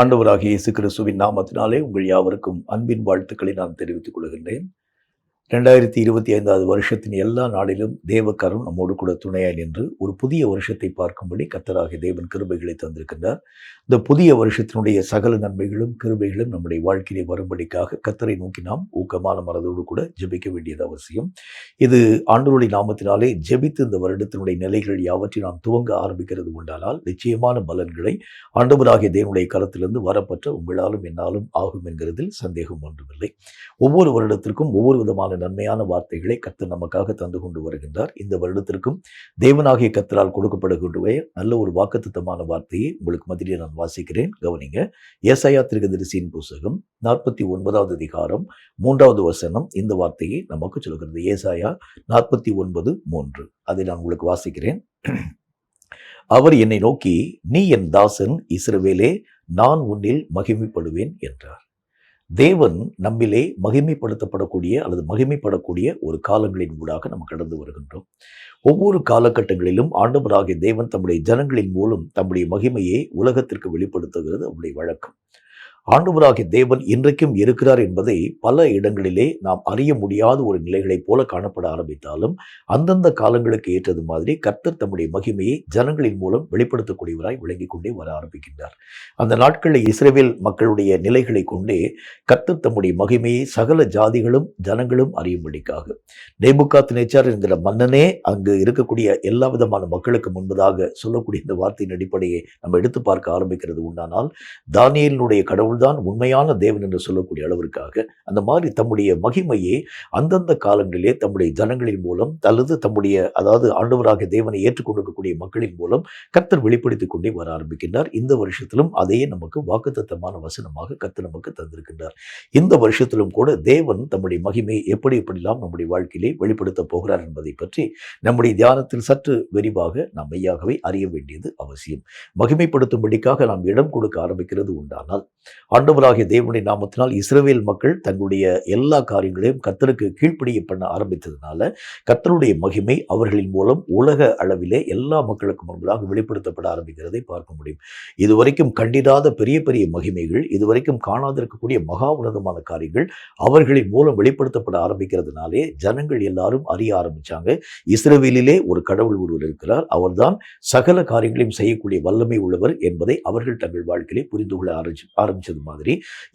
ஆண்டவராகிய இயேசு கிறிஸ்துவின் நாமத்தினாலே உங்கள் யாவருக்கும் அன்பின் வாழ்த்துக்களை நான் தெரிவித்துக் கொள்கின்றேன். 2025 வருஷத்தின் எல்லா நாளிலும் தேவக்கரம் நம்மோடு கூட துணையாய் நின்று ஒரு புதிய வருஷத்தை பார்க்கும்படி கர்த்தராகிய தேவன் கிருபைகளை தந்திருக்கின்றார். இந்த புதிய வருஷத்தினுடைய சகல நன்மைகளும் கிருபைகளும் நம்முடைய வாழ்க்கையிலே வரும்படிக்காக கர்த்தரை நோக்கி நாம் ஊக்கமான மனதோடு கூட ஜெபிக்க வேண்டியது அவசியம். இது ஆண்டவருடைய நாமத்தினாலே ஜெபித்து இந்த வருடத்தினுடைய நிலைகள் யாவற்றை நாம் துவங்க ஆரம்பிக்கிறது உண்டானால் நிச்சயமான பலன்களை ஆண்டவராகிய தேவனுடைய கரத்திலிருந்து வரப்பட்ட உங்களாலும் என்னாலும் ஆகும் என்கிறதில் சந்தேகம் ஒன்றுமில்லை. ஒவ்வொரு வருடத்திற்கும் ஒவ்வொரு விதமான நன்மையான வார்த்தைகளை கர்த்தர் நமக்காக தந்து கொண்டு வருகின்றார். இந்த வருடத்திற்கும் தேவனாகிய கர்த்தரால் கொடுக்கப்படுகின்ற நல்ல ஒரு வாக்குத்தத்தமான வார்த்தையை உங்களுக்கு மத்தியிலே நான் வாசிக்கிறேன். கவனிங்க. ஏசாயா தீர்க்கதரிசியின் புத்தகம் 49வது அதிகாரம் 3வது வசனம் இந்த வார்த்தையை நமக்கு சொல்கிறது. ஏசாயா 49:3 அதை நான் உங்களுக்கு வாசிக்கிறேன். அவர் என்னை நோக்கி, நீ என் தாசன் இஸ்ரவேலே, நான் உன்னில் மகிமைப்படுவேன் என்றார். தேவன் நம்மிலே மகிமைப்படுத்தப்படக்கூடிய அல்லது மகிமைப்படக்கூடிய ஒரு காலங்களின் ஊடாக நாம் கடந்து வருகின்றோம். ஒவ்வொரு காலகட்டங்களிலும் ஆண்டவராகிய தேவன் தம்முடைய ஜனங்களின் மூலம் தம்முடைய மகிமையை உலகத்திற்கு வெளிப்படுத்துகிறது அவருடைய வழக்கம். ஆண்டவராகிய தேவன் இன்றைக்கும் இருக்கிறார் என்பதை பல இடங்களிலே நாம் அறிய முடியாத ஒரு நிலைகளைப் போல காணப்பட ஆரம்பித்தாலும் அந்தந்த காலங்களுக்கு ஏற்றது மாதிரி கர்த்தர் தம்முடைய மகிமையை ஜனங்களின் மூலம் வெளிப்படுத்தக்கூடியவராய் விளங்கிக் கொண்டே வர ஆரம்பிக்கின்றார். அந்த நாட்களில் இஸ்ரவேல் மக்களுடைய நிலைகளை கொண்டே கர்த்தர் தம்முடைய மகிமையை சகல ஜாதிகளும் ஜனங்களும் அறியும்படிக்காக நேபுகாத்நேச்சார் என்கிற மன்னனே அங்கு இருக்கக்கூடிய எல்லா விதமான மக்களுக்கு முன்பதாக சொல்லக்கூடிய இந்த வார்த்தையின் அடிப்படையை நம்ம எடுத்து பார்க்க ஆரம்பிக்கிறது உண்டானால் தானியேலினுடைய கடவுள் தான் உண்மையான தேவன் என்று சொல்லக்கூடிய அளவிற்காக அந்த மாதிரி தம்முடைய மகிமையை அந்தந்த காலங்களிலே தம்முடைய ஜனங்களின் மூலம் அல்லது தம்முடைய ஆண்டவராகிய தேவனை ஏற்றுக்கொண்டிருக்கக்கூடிய மக்களின் மூலம் கர்த்தர் வெளிப்படுத்திக் கொண்டே வர ஆரம்பிக்கின்றார். இந்த வருஷத்திலும் அதையே நமக்கு வாக்குத்தத்தமான வசனமாக கர்த்தர் நமக்கு தந்திருக்கின்றார். இந்த வருஷத்திலும் கூட தேவன் தம்முடைய மகிமையை எப்படியெல்லாம் நம்முடைய வாழ்க்கையிலே வெளிப்படுத்த போகிறார் என்பதை பற்றி நம்முடைய தியானத்தில் சற்று விரிவாக நாம் மெய்யாகவே அறிய வேண்டியது அவசியம். மகிமைப்படுத்தும்படிக்காக நாம் இடம் கொடுக்க ஆரம்பிக்கிறது உண்டானால் ஆண்டவராகிய தேவனுடைய நாமத்தினால் இஸ்ரவேல் மக்கள் தங்களுடைய எல்லா காரியங்களையும் கர்த்தருக்கு கீழ்ப்படிய பண்ண ஆரம்பித்ததுனால கர்த்தருடைய மகிமை அவர்களின் மூலம் உலக அளவிலே எல்லா மக்களுக்கும் முன்பதாக வெளிப்படுத்தப்பட ஆரம்பிக்கிறதை பார்க்க முடியும். இதுவரைக்கும் கண்டிராத பெரிய பெரிய மகிமைகள், இதுவரைக்கும் காணாதிருக்கக்கூடிய மகா உன்னதமான காரியங்கள் அவர்களின் மூலம் வெளிப்படுத்தப்பட ஆரம்பிக்கிறதுனாலே ஜனங்கள் எல்லாரும் அறிய ஆரம்பிச்சாங்க. இஸ்ரவேலிலே ஒரு கடவுள் ஒருவர் இருக்கிறார், அவர்தான் சகல காரியங்களையும் செய்யக்கூடிய வல்லமை உள்ளவர் என்பதை அவர்கள் தங்கள் வாழ்க்கையிலே புரிந்து கொள்ள ஆரம்பிச்சது மாதிரி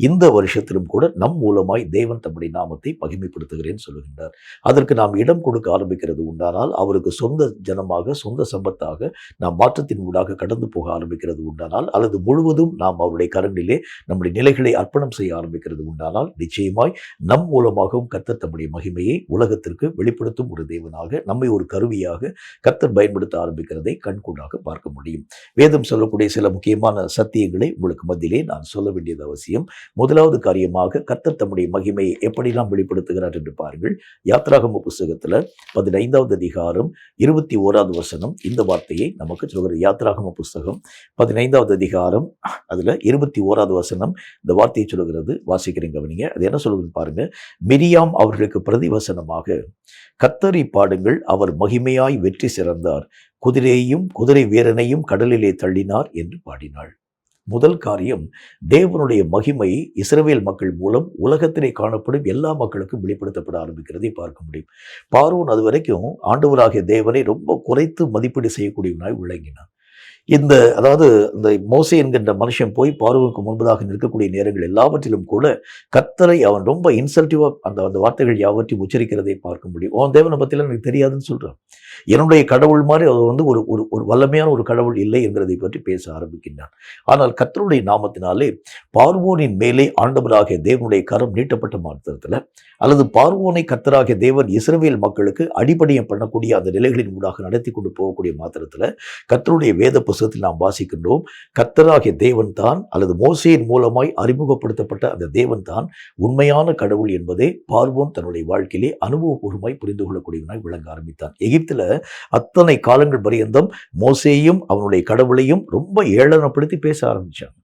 இந்த வருஷத்திலும் கூட நம் மூலமாய் தேவன் தம்முடைய நாமத்தை மகிமைப்படுத்துகிறேன் சொல்லுகின்றார். அதற்கு நாம் இடம் கொடுக்க ஆரம்பிக்கிறது உண்டானால் அவருக்கு சொந்த ஜனமாக சொந்த சம்பத்தாக நாம் மாற்றத்தின் ஊடாக கடந்து போக ஆரம்பிக்கிறது உண்டானால் அல்லது முழுவதும் நாம் அவருடைய கரங்களிலே நம்முடைய நிலைகளை அர்ப்பணம் செய்ய ஆரம்பிக்கிறது உண்டானால் நிச்சயமாய் நம் மூலமாகவும் கர்த்தர் தம்முடைய மகிமையை உலகத்திற்கு வெளிப்படுத்தும் ஒரு தேவனாக நம்மை ஒரு கருவியாக கர்த்தர் பயன்படுத்த ஆரம்பிக்கிறதை கண்கூடாக பார்க்க முடியும். வேதம் சொல்லக்கூடிய சில முக்கியமான சத்தியங்களை உங்களுக்கு மத்தியிலே நான் சொல்ல வேண்டியது அவசியம். முதலாவது காரியமாக கர்த்தர் தம்முடைய மகிமையை எப்படியெல்லாம் வெளிப்படுத்துகிறார் என்று பாருங்கள். யாத்ராகம புஸ்தகத்தில் 15வது அதிகாரம் 21வது வசனம் இந்த வார்த்தையை நமக்கு சொல்கிறது. யாத்ராகம புஸ்தகம் 15வது அதிகாரம் அதுல 21வது வசனம் இந்த வார்த்தையை சொல்கிறது. வாசிக்கிறேன், கவனிங்க. அது என்ன சொல்லுதுன்னு பாருங்க. மிரியாம் அவர்களுக்கு பிரதிவசனமாக, கர்த்தரை பாடுங்கள், அவர் மகிமையாய் வெற்றி சிறந்தார், குதிரையையும் குதிரை வீரனையும் கடலிலே தள்ளினார் என்று பாடினாள். முதல் காரியம், தேவனுடைய மகிமை இஸ்ரவேல் மக்கள் மூலம் உலகத்திலே காணப்படும் எல்லா மக்களுக்கும் வெளிப்படுத்தப்பட ஆரம்பிக்கிறதை பார்க்க முடியும். பார்வோன் அது வரைக்கும் ஆண்டவராகிய தேவனை ரொம்ப குறைத்து மதிப்பீடு செய்யக்கூடியவனாய் விளங்கினான். இந்த மோசே என்கின்ற மனுஷன் போய் பார்வோனுக்கு முன்பதாக நிற்கக்கூடிய நேரங்கள் எல்லாவற்றிலும் கூட கர்த்தரை அவன் ரொம்ப இன்சல்ட்டிவா அந்த வார்த்தைகள் யாவற்றையும் உச்சரிக்கிறதை பார்க்க முடியும். அவன் தேவனை பற்றிலாம் எனக்கு தெரியாதுன்னு சொல்றான். என்னுடைய கடவுள் மாதிரி அவர் ஒரு வல்லமையான ஒரு கடவுள் இல்லை என்கிறதை பற்றி பேச ஆரம்பிக்கின்றான். ஆனால் கர்த்தருடைய நாமத்தினாலே பார்வோனின் மேலே ஆண்டவராகிய தேவனுடைய கரம் நீட்டப்பட்ட மாத்திரத்தில் அல்லது பார்வோனை கர்த்தராகிய தேவன் இஸ்ரவேல் மக்களுக்கு அடிப்படையம் பண்ணக்கூடிய அந்த நிலைகளின் ஊடாக நடத்தி கொண்டு போகக்கூடிய மாத்திரத்தில் கர்த்தருடைய வேத புத்தகத்தில் நாம் வாசிக்கின்றோம், கர்த்தராகிய தேவன் தான் அல்லது மோசேயின் மூலமாய் அறிமுகப்படுத்தப்பட்ட அந்த தேவன் தான் உண்மையான கடவுள் என்பதை பார்வோன் தன்னுடைய வாழ்க்கையிலே அனுபவபூர்வமாய் புரிந்து கொள்ளக்கூடியவனாய் விளங்க ஆரம்பித்தான். எகிப்தில் அத்தனை காலங்கள் பரியந்தம் மோசேயும் அவனுடைய கடவுளையும் ரொம்ப ஏளனப்படுத்தி பேச ஆரம்பிச்சாங்க.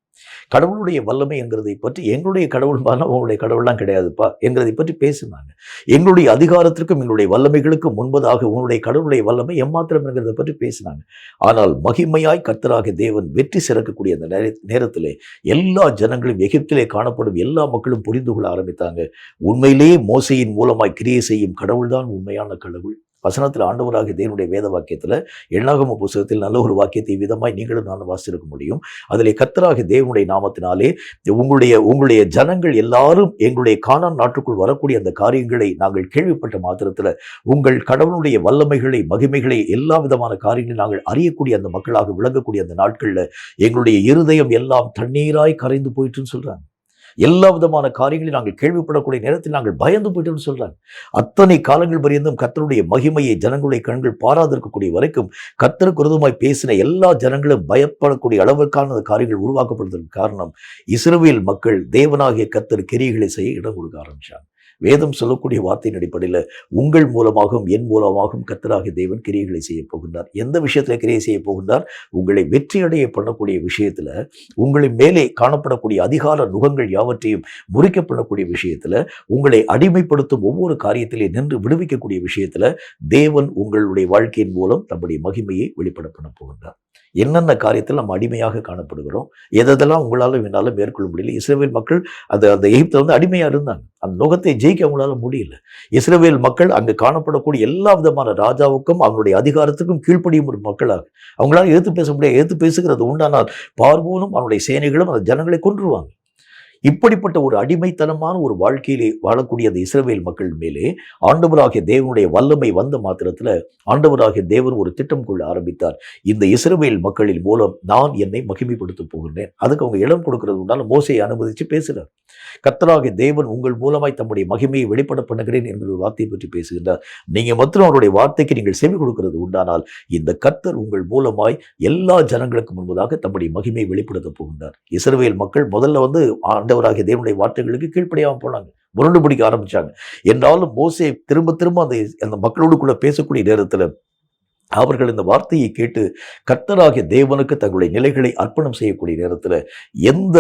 கடவுளுடைய வல்லமை என்கிறதை பற்றி எங்களுடைய கடவுள் உங்களுடைய கடவுள்லாம் கிடையாதுப்பா என்கிறதை பற்றி பேசினாங்க. எங்களுடைய அதிகாரத்திற்கும் எங்களுடைய வல்லமைகளுக்கும் முன்பதாக உன்னுடைய கடவுளுடைய வல்லமை எம்மாத்திரம் என்கிறதை பற்றி பேசினாங்க. ஆனால் மகிமையாய் கர்த்தராகிய தேவன் வெற்றி சிறக்கக்கூடிய அந்த நேரத்திலே எல்லா ஜனங்களும், எகிப்திலே காணப்படும் எல்லா மக்களும் புரிந்து கொள்ள ஆரம்பித்தாங்க. உண்மையிலேயே மோசையின் மூலமாய் கிரியை செய்யும் கடவுள்தான் உண்மையான கடவுள். வசனத்தில் ஆண்டவராகிய தேவனுடைய வேத வாக்கியத்தில் எண்ணாகம புத்தகத்தில் நல்ல ஒரு வாக்கியத்தை விதமாய் நீங்களும் நானும் வாசித்திருக்க முடியும். அதிலே கர்த்தராகிய தேவனுடைய நாமத்தினாலே உங்களுடைய ஜனங்கள் எல்லாரும் எங்களுடைய கானான் நாட்டுக்குள் வரக்கூடிய அந்த காரியங்களை நாங்கள் கேள்விப்பட்ட மாத்திரத்தில் உங்கள் கடவுளுடைய வல்லமைகளை, மகிமைகளை, எல்லா விதமான காரியங்களை நாங்கள் அறியக்கூடிய அந்த மக்களாக விளங்கக்கூடிய அந்த நாட்களில் எங்களுடைய இருதயம் எல்லாம் தண்ணீராய் கரைந்து போயிட்டுன்னு சொல்றாங்க. எல்லா விதமான காரியங்களையும் நாங்கள் கேள்விப்படக்கூடிய நேரத்தில் நாங்கள் பயந்து போயிட்டோம்னு சொல்றாங்க. அத்தனை காலங்கள் பரியந்தும் கர்த்தருடைய மகிமையை ஜனங்களுடைய கண்கள் பாராதிருக்கக்கூடிய வரைக்கும் கர்த்தருக்கு விரோதமாய் பேசின எல்லா ஜனங்களும் பயப்படக்கூடிய அளவிற்கான காரியங்கள் உருவாக்கப்படுவதற்கு காரணம் இஸ்ரவேல் மக்கள் தேவனாகிய கர்த்தர் கிரியைகளை செய்ய இடம் கொடுக்க ஆரம்பிச்சாங்க. வேதம் சொல்லக்கூடிய வார்த்தையின் அடிப்படையில் உங்கள் மூலமாகவும் என் மூலமாகவும் கர்த்தராகிய தேவன் கிரியைகளை செய்ய போகின்றார். எந்த விஷயத்தில் கிரியை செய்ய போகின்றார்? உங்களை வெற்றியடைய பண்ணக்கூடிய விஷயத்தில், உங்களை மேலே காணப்படக்கூடிய அதிகார நுகங்கள் யாவற்றையும் முறிக்கப்படக்கூடிய விஷயத்தில், உங்களை அடிமைப்படுத்தும் ஒவ்வொரு காரியத்திலே நின்று விடுவிக்கக்கூடிய விஷயத்தில் தேவன் உங்களுடைய வாழ்க்கையின் மூலம் தம்முடைய மகிமையை வெளிப்பட பண்ண போகின்றார். என்னென்ன காரியத்தில் நம்ம அடிமையாக காணப்படுகிறோம், எதெல்லாம் உங்களால் என்னால் மேற்கொள்ள முடியல. இஸ்ரவேல் மக்கள் அந்த எகிப்தில் அடிமையாக இருந்தாங்க. அந்த நுகத்தை ஜெயிக்க அவங்களால முடியல. இஸ்ரவேல் மக்கள் அங்கு காணப்படக்கூடிய எல்லா விதமான ராஜாவுக்கும் அவங்களுடைய அதிகாரத்துக்கும் கீழ்ப்படியும் ஒரு மக்களாக அவங்களால எதிர்த்து பேச முடியாது. எதிர்த்து பேசுகிறது உண்டானால் பார்வோனும் அவனுடைய சேனைகளும் அந்த ஜனங்களை கொன்றுவாங்க. இப்படிப்பட்ட ஒரு அடிமைத்தனமான ஒரு வாழ்க்கையிலே வாழக்கூடிய அந்த இஸ்ரவேல் மக்கள் மேலே ஆண்டவராகிய தேவனுடைய வல்லமை வந்த மாத்திரத்தில் ஆண்டவராகிய தேவன் ஒரு திட்டம் கொள்ள ஆரம்பித்தார். இந்த இஸ்ரவேல் மக்களின் மூலம் நான் என்னை மகிமைப்படுத்த போகின்றேன். அதுக்கு அவங்க இடம் கொடுக்கிறது உண்டான மோசையை அனுமதித்து பேசுகிறார். கர்த்தராகிய தேவன் உங்கள் மூலமாய் தம்முடைய மகிமையை வெளிப்பட பண்ணுகிறேன் என்கிற ஒரு வார்த்தையை பற்றி பேசுகின்றார். நீங்க மாத்திரம் அவருடைய வார்த்தைக்கு நீங்கள் செவி கொடுக்கிறது உண்டானால் இந்த கர்த்தர் உங்கள் மூலமாய் எல்லா ஜனங்களுக்கு முன்பதாக தம்முடைய மகிமையை வெளிப்படுத்த போகின்றார். இஸ்ரவேல் மக்கள் முதல்ல ஆண்டவராகிய தேவனுடைய வார்த்தைகளுக்கு கீழ்ப்படியாமல் போனாங்க, முரண்டு பிடிக்க ஆரம்பிச்சாங்க. என்றாலும் மோசே திரும்ப திரும்ப அந்த மக்களோடு பேசக்கூடிய நேரத்தில் அவர்கள் இந்த வார்த்தையை கேட்டு கர்த்தராகிய தேவனுக்கு தங்களுடைய நிலைகளை அர்ப்பணம் செய்யக்கூடிய நேரத்தில் எந்த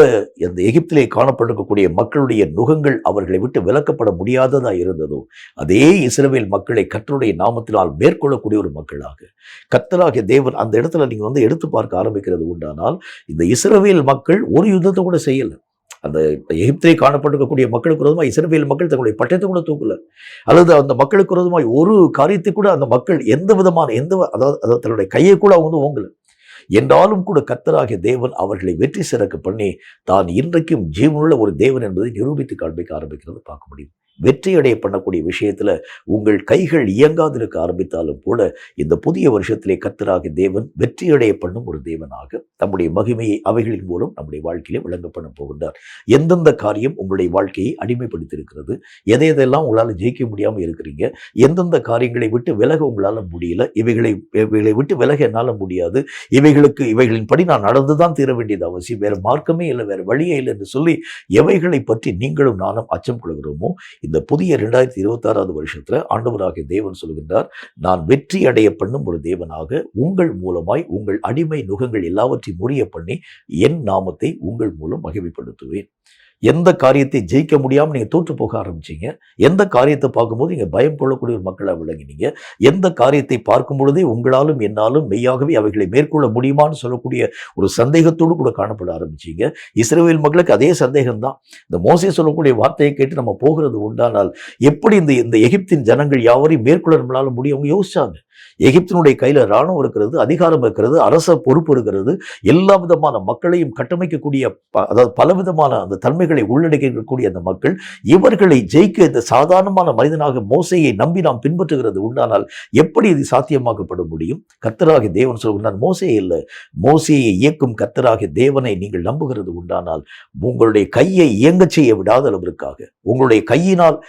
எகிப்திலே காணப்பட்டிருக்கக்கூடிய மக்களுடைய நுகங்கள் அவர்களை விட்டு விலக்கப்பட முடியாததா இருந்ததோ அதே இஸ்ரவேல் மக்களை கர்த்தருடைய நாமத்தினால் மேற்கொள்ளக்கூடிய ஒரு மக்களாக கர்த்தராகிய தேவன் அந்த இடத்துல நீங்க எடுத்து பார்க்க ஆரம்பிக்கிறது உண்டானால் இந்த இஸ்ரவேல் மக்கள் ஒரு யுத்தத்தை கூட செய்யலை. அந்த எகிப்திலே காணப்பட்டிருக்கக்கூடிய மக்களுக்கு விரோதமாக இஸ்ரவேல் மக்கள் தங்களுடைய பட்டயத்தை கூட தூக்கல, அல்லது அந்த மக்களுக்கு விரோதமாய் ஒரு காரியத்தை கூட அந்த மக்கள் எந்த விதமான அதாவது தன்னுடைய கையை கூட அவங்க ஓங்கல. என்றாலும் கூட கர்த்தராகிய தேவன் அவர்களை வெற்றி சிறக்க பண்ணி தான் இன்றைக்கும் ஜீவனுள்ள ஒரு தேவன் என்பதை நிரூபித்து காண்பிக்க ஆரம்பிக்கிறது பார்க்க முடியும். வெற்றியடைய பண்ணக்கூடிய விஷயத்துல உங்கள் கைகள் இயங்காதிருக்க ஆரம்பித்தாலும் கூட இந்த புதிய வருஷத்திலே கர்த்தராகிய தேவன் வெற்றியடைய பண்ணும் ஒரு தேவனாக தம்முடைய மகிமையை அவைகளின் மூலம் நம்முடைய வாழ்க்கையிலே விளங்க பண்ண போகின்றார். எந்தெந்த காரியம் உங்களுடைய வாழ்க்கையை அடிமைப்படுத்தியிருக்கிறது, எதையெல்லாம் உங்களால் ஜெயிக்க முடியாமல் இருக்கிறீங்க, எந்தெந்த காரியங்களை விட்டு விலக உங்களால் முடியல, இவைகளை விட்டு விலக என்னால் முடியாது, இவைகளின்படி நான் நடந்துதான் தீர வேண்டியது அவசியம், வேற மார்க்கமே இல்லை, வேற வழியே இல்லை என்று சொல்லி எவைகளை பற்றி நீங்களும் நானும் அச்சம் கொள்கிறோமோ இந்த புதிய 2026 வருஷத்துல ஆண்டவராகிய தேவன் சொல்கின்றார், நான் வெற்றி அடைய பண்ணும் ஒரு தேவனாக உங்கள் மூலமாய் உங்கள் அடிமை நுகங்கள் எல்லாவற்றையும் முறிய பண்ணி என் நாமத்தை உங்கள் மூலம் மகிமைப்படுத்துவேன். எந்த காரியத்தை ஜெயிக்க முடியாமல் நீங்கள் தோற்று போக ஆரம்பிச்சீங்க, எந்த காரியத்தை பார்க்கும்போது நீங்கள் பயம் கொள்ளக்கூடிய ஒரு மக்களாக விளங்கினீங்க, எந்த காரியத்தை பார்க்கும் பொழுதே உங்களாலும் என்னாலும் மெய்யாகவே அவைகளை மேற்கொள்ள முடியுமான்னு சொல்லக்கூடிய ஒரு சந்தேகத்தோடு கூட காணப்பட ஆரம்பிச்சீங்க. இஸ்ரவேல் மக்களுக்கு அதே சந்தேகம்தான். இந்த மோசே சொல்லக்கூடிய வார்த்தையை கேட்டு நம்ம போகிறது உண்டானால் எப்படி இந்த எகிப்தின் ஜனங்கள் யாவரையும் மேற்கொள்ள நம்மளால முடியும் அவங்க யோசிச்சாங்க. எகிப்தினுடைய கையில இராணுவம் இருக்கிறது, அதிகாரம் இருக்கிறது, அரச பொறுப்பு இருக்கிறது, எல்லா விதமான மக்களையும் கட்டமைக்கக்கூடிய அதாவது பலவிதமான அந்த தன்மைகளை உள்ளடக்கக்கூடிய அந்த மக்கள் இவர்களை ஜெயிக்க இந்த சாதாரணமான மனிதனாக மோசையை நம்பி நாம் பின்பற்றுகிறது உண்டானால் எப்படி இது சாத்தியமாக்கப்பட முடியும்? கர்த்தராகிய தேவன் சொல்கிறார், மோசே இல்லை, மோசையை இயக்கும் கர்த்தராகிய தேவனை நீங்கள் நம்புகிறது உண்டானால் உங்களுடைய கையை இயங்க செய்ய விடாத அளவிற்காக உங்களுடைய கையினால்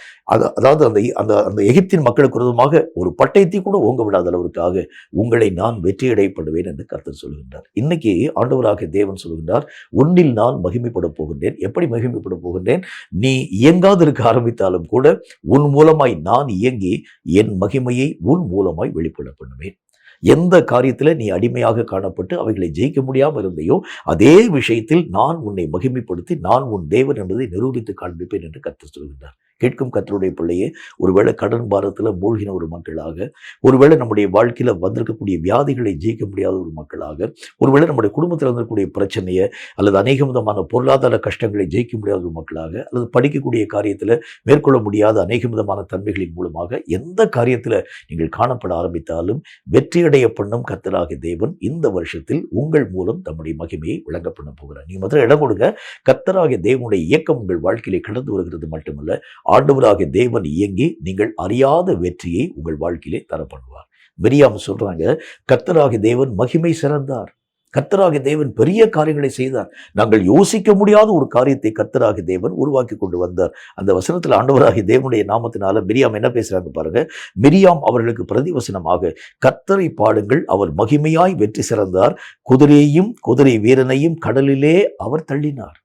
அதாவது அந்த எகிப்தின் மக்களுக்கு விரோதமாக ஒரு பட்டயத்தை கூட ஓங்க விடாத அளவிற்காக உங்களை நான் வெற்றியடைப்படுவேன் என்று கர்த்தர் சொல்கின்றார். இன்னைக்கு ஆண்டவராகிய தேவன் சொல்கின்றார், உன்னில் நான் மகிமைப்பட போகின்றேன். எப்படி மகிமைப்பட போகின்றேன்? நீ இயங்காது இருக்க ஆரம்பித்தாலும் கூட உன் மூலமாய் நான் இயங்கி என் மகிமையை உன் மூலமாய் வெளிப்பட பண்ணுவேன். எந்த காரியத்தில் நீ அடிமையாக காணப்பட்டு அவைகளை ஜெயிக்க முடியாமல் இருந்தையோ அதே விஷயத்தில் நான் உன்னை மகிமைப்படுத்தி நான் உன் தேவன் என்பதை நிரூபித்து காண்பிப்பேன் என்று கர்த்தர் சொல்கின்றார். கேட்கும் கர்த்தருடைய பிள்ளையே, ஒருவேளை கடன் பாரத்தில் மூழ்கின ஒரு மக்களாக, ஒருவேளை நம்முடைய வாழ்க்கையில் வந்திருக்கக்கூடிய வியாதிகளை ஜெயிக்க முடியாத ஒரு மக்களாக, ஒருவேளை நம்முடைய குடும்பத்தில் இருந்தக்கூடிய பிரச்சனையை அல்லது அநேக விதமான பொருளாதார கஷ்டங்களை ஜெயிக்க முடியாத ஒரு மக்களாக, அல்லது படிக்கக்கூடிய காரியத்தில் மேற்கொள்ள முடியாத அநேக விதமான தன்மைகளின் மூலமாக எந்த காரியத்தில் நீங்கள் காணப்பட ஆரம்பித்தாலும் வெற்றியடைய பண்ணும் கர்த்தராகிய தேவன் இந்த வருஷத்தில் உங்கள் மூலம் தம்முடைய மகிமையை விளங்க பண்ண போகிறார். நீங்க முதல்ல இடம் கொடுங்க. கர்த்தராகிய தேவனுடைய இயக்கம் உங்கள் வாழ்க்கையிலே கடந்து வருகிறது மட்டுமல்ல, ஆண்டவராகிய தேவன் இயங்கி நீங்கள் அறியாத வெற்றியை உங்கள் வாழ்க்கையிலே தர பண்ணுவார். மிரியாம் சொல்றாங்க, கர்த்தராகிய தேவன் மகிமை சிறந்தார், கர்த்தராகிய தேவன் பெரிய காரியங்களை செய்தார், நாங்கள் யோசிக்க முடியாத ஒரு காரியத்தை கர்த்தராகிய தேவன் உருவாக்கி கொண்டு வந்தார். அந்த வசனத்தில் ஆண்டவராகிய தேவனுடைய நாமத்தினால மிரியாம் என்ன பேசுறாங்க பாருங்க. மிரியாம் அவர்களுக்கு பிரதிவசனமாக, கர்த்தரை பாடுங்கள், அவர் மகிமையாய் வெற்றி சிறந்தார், குதிரையையும் குதிரை வீரனையும் கடலிலே அவர் தள்ளினார்.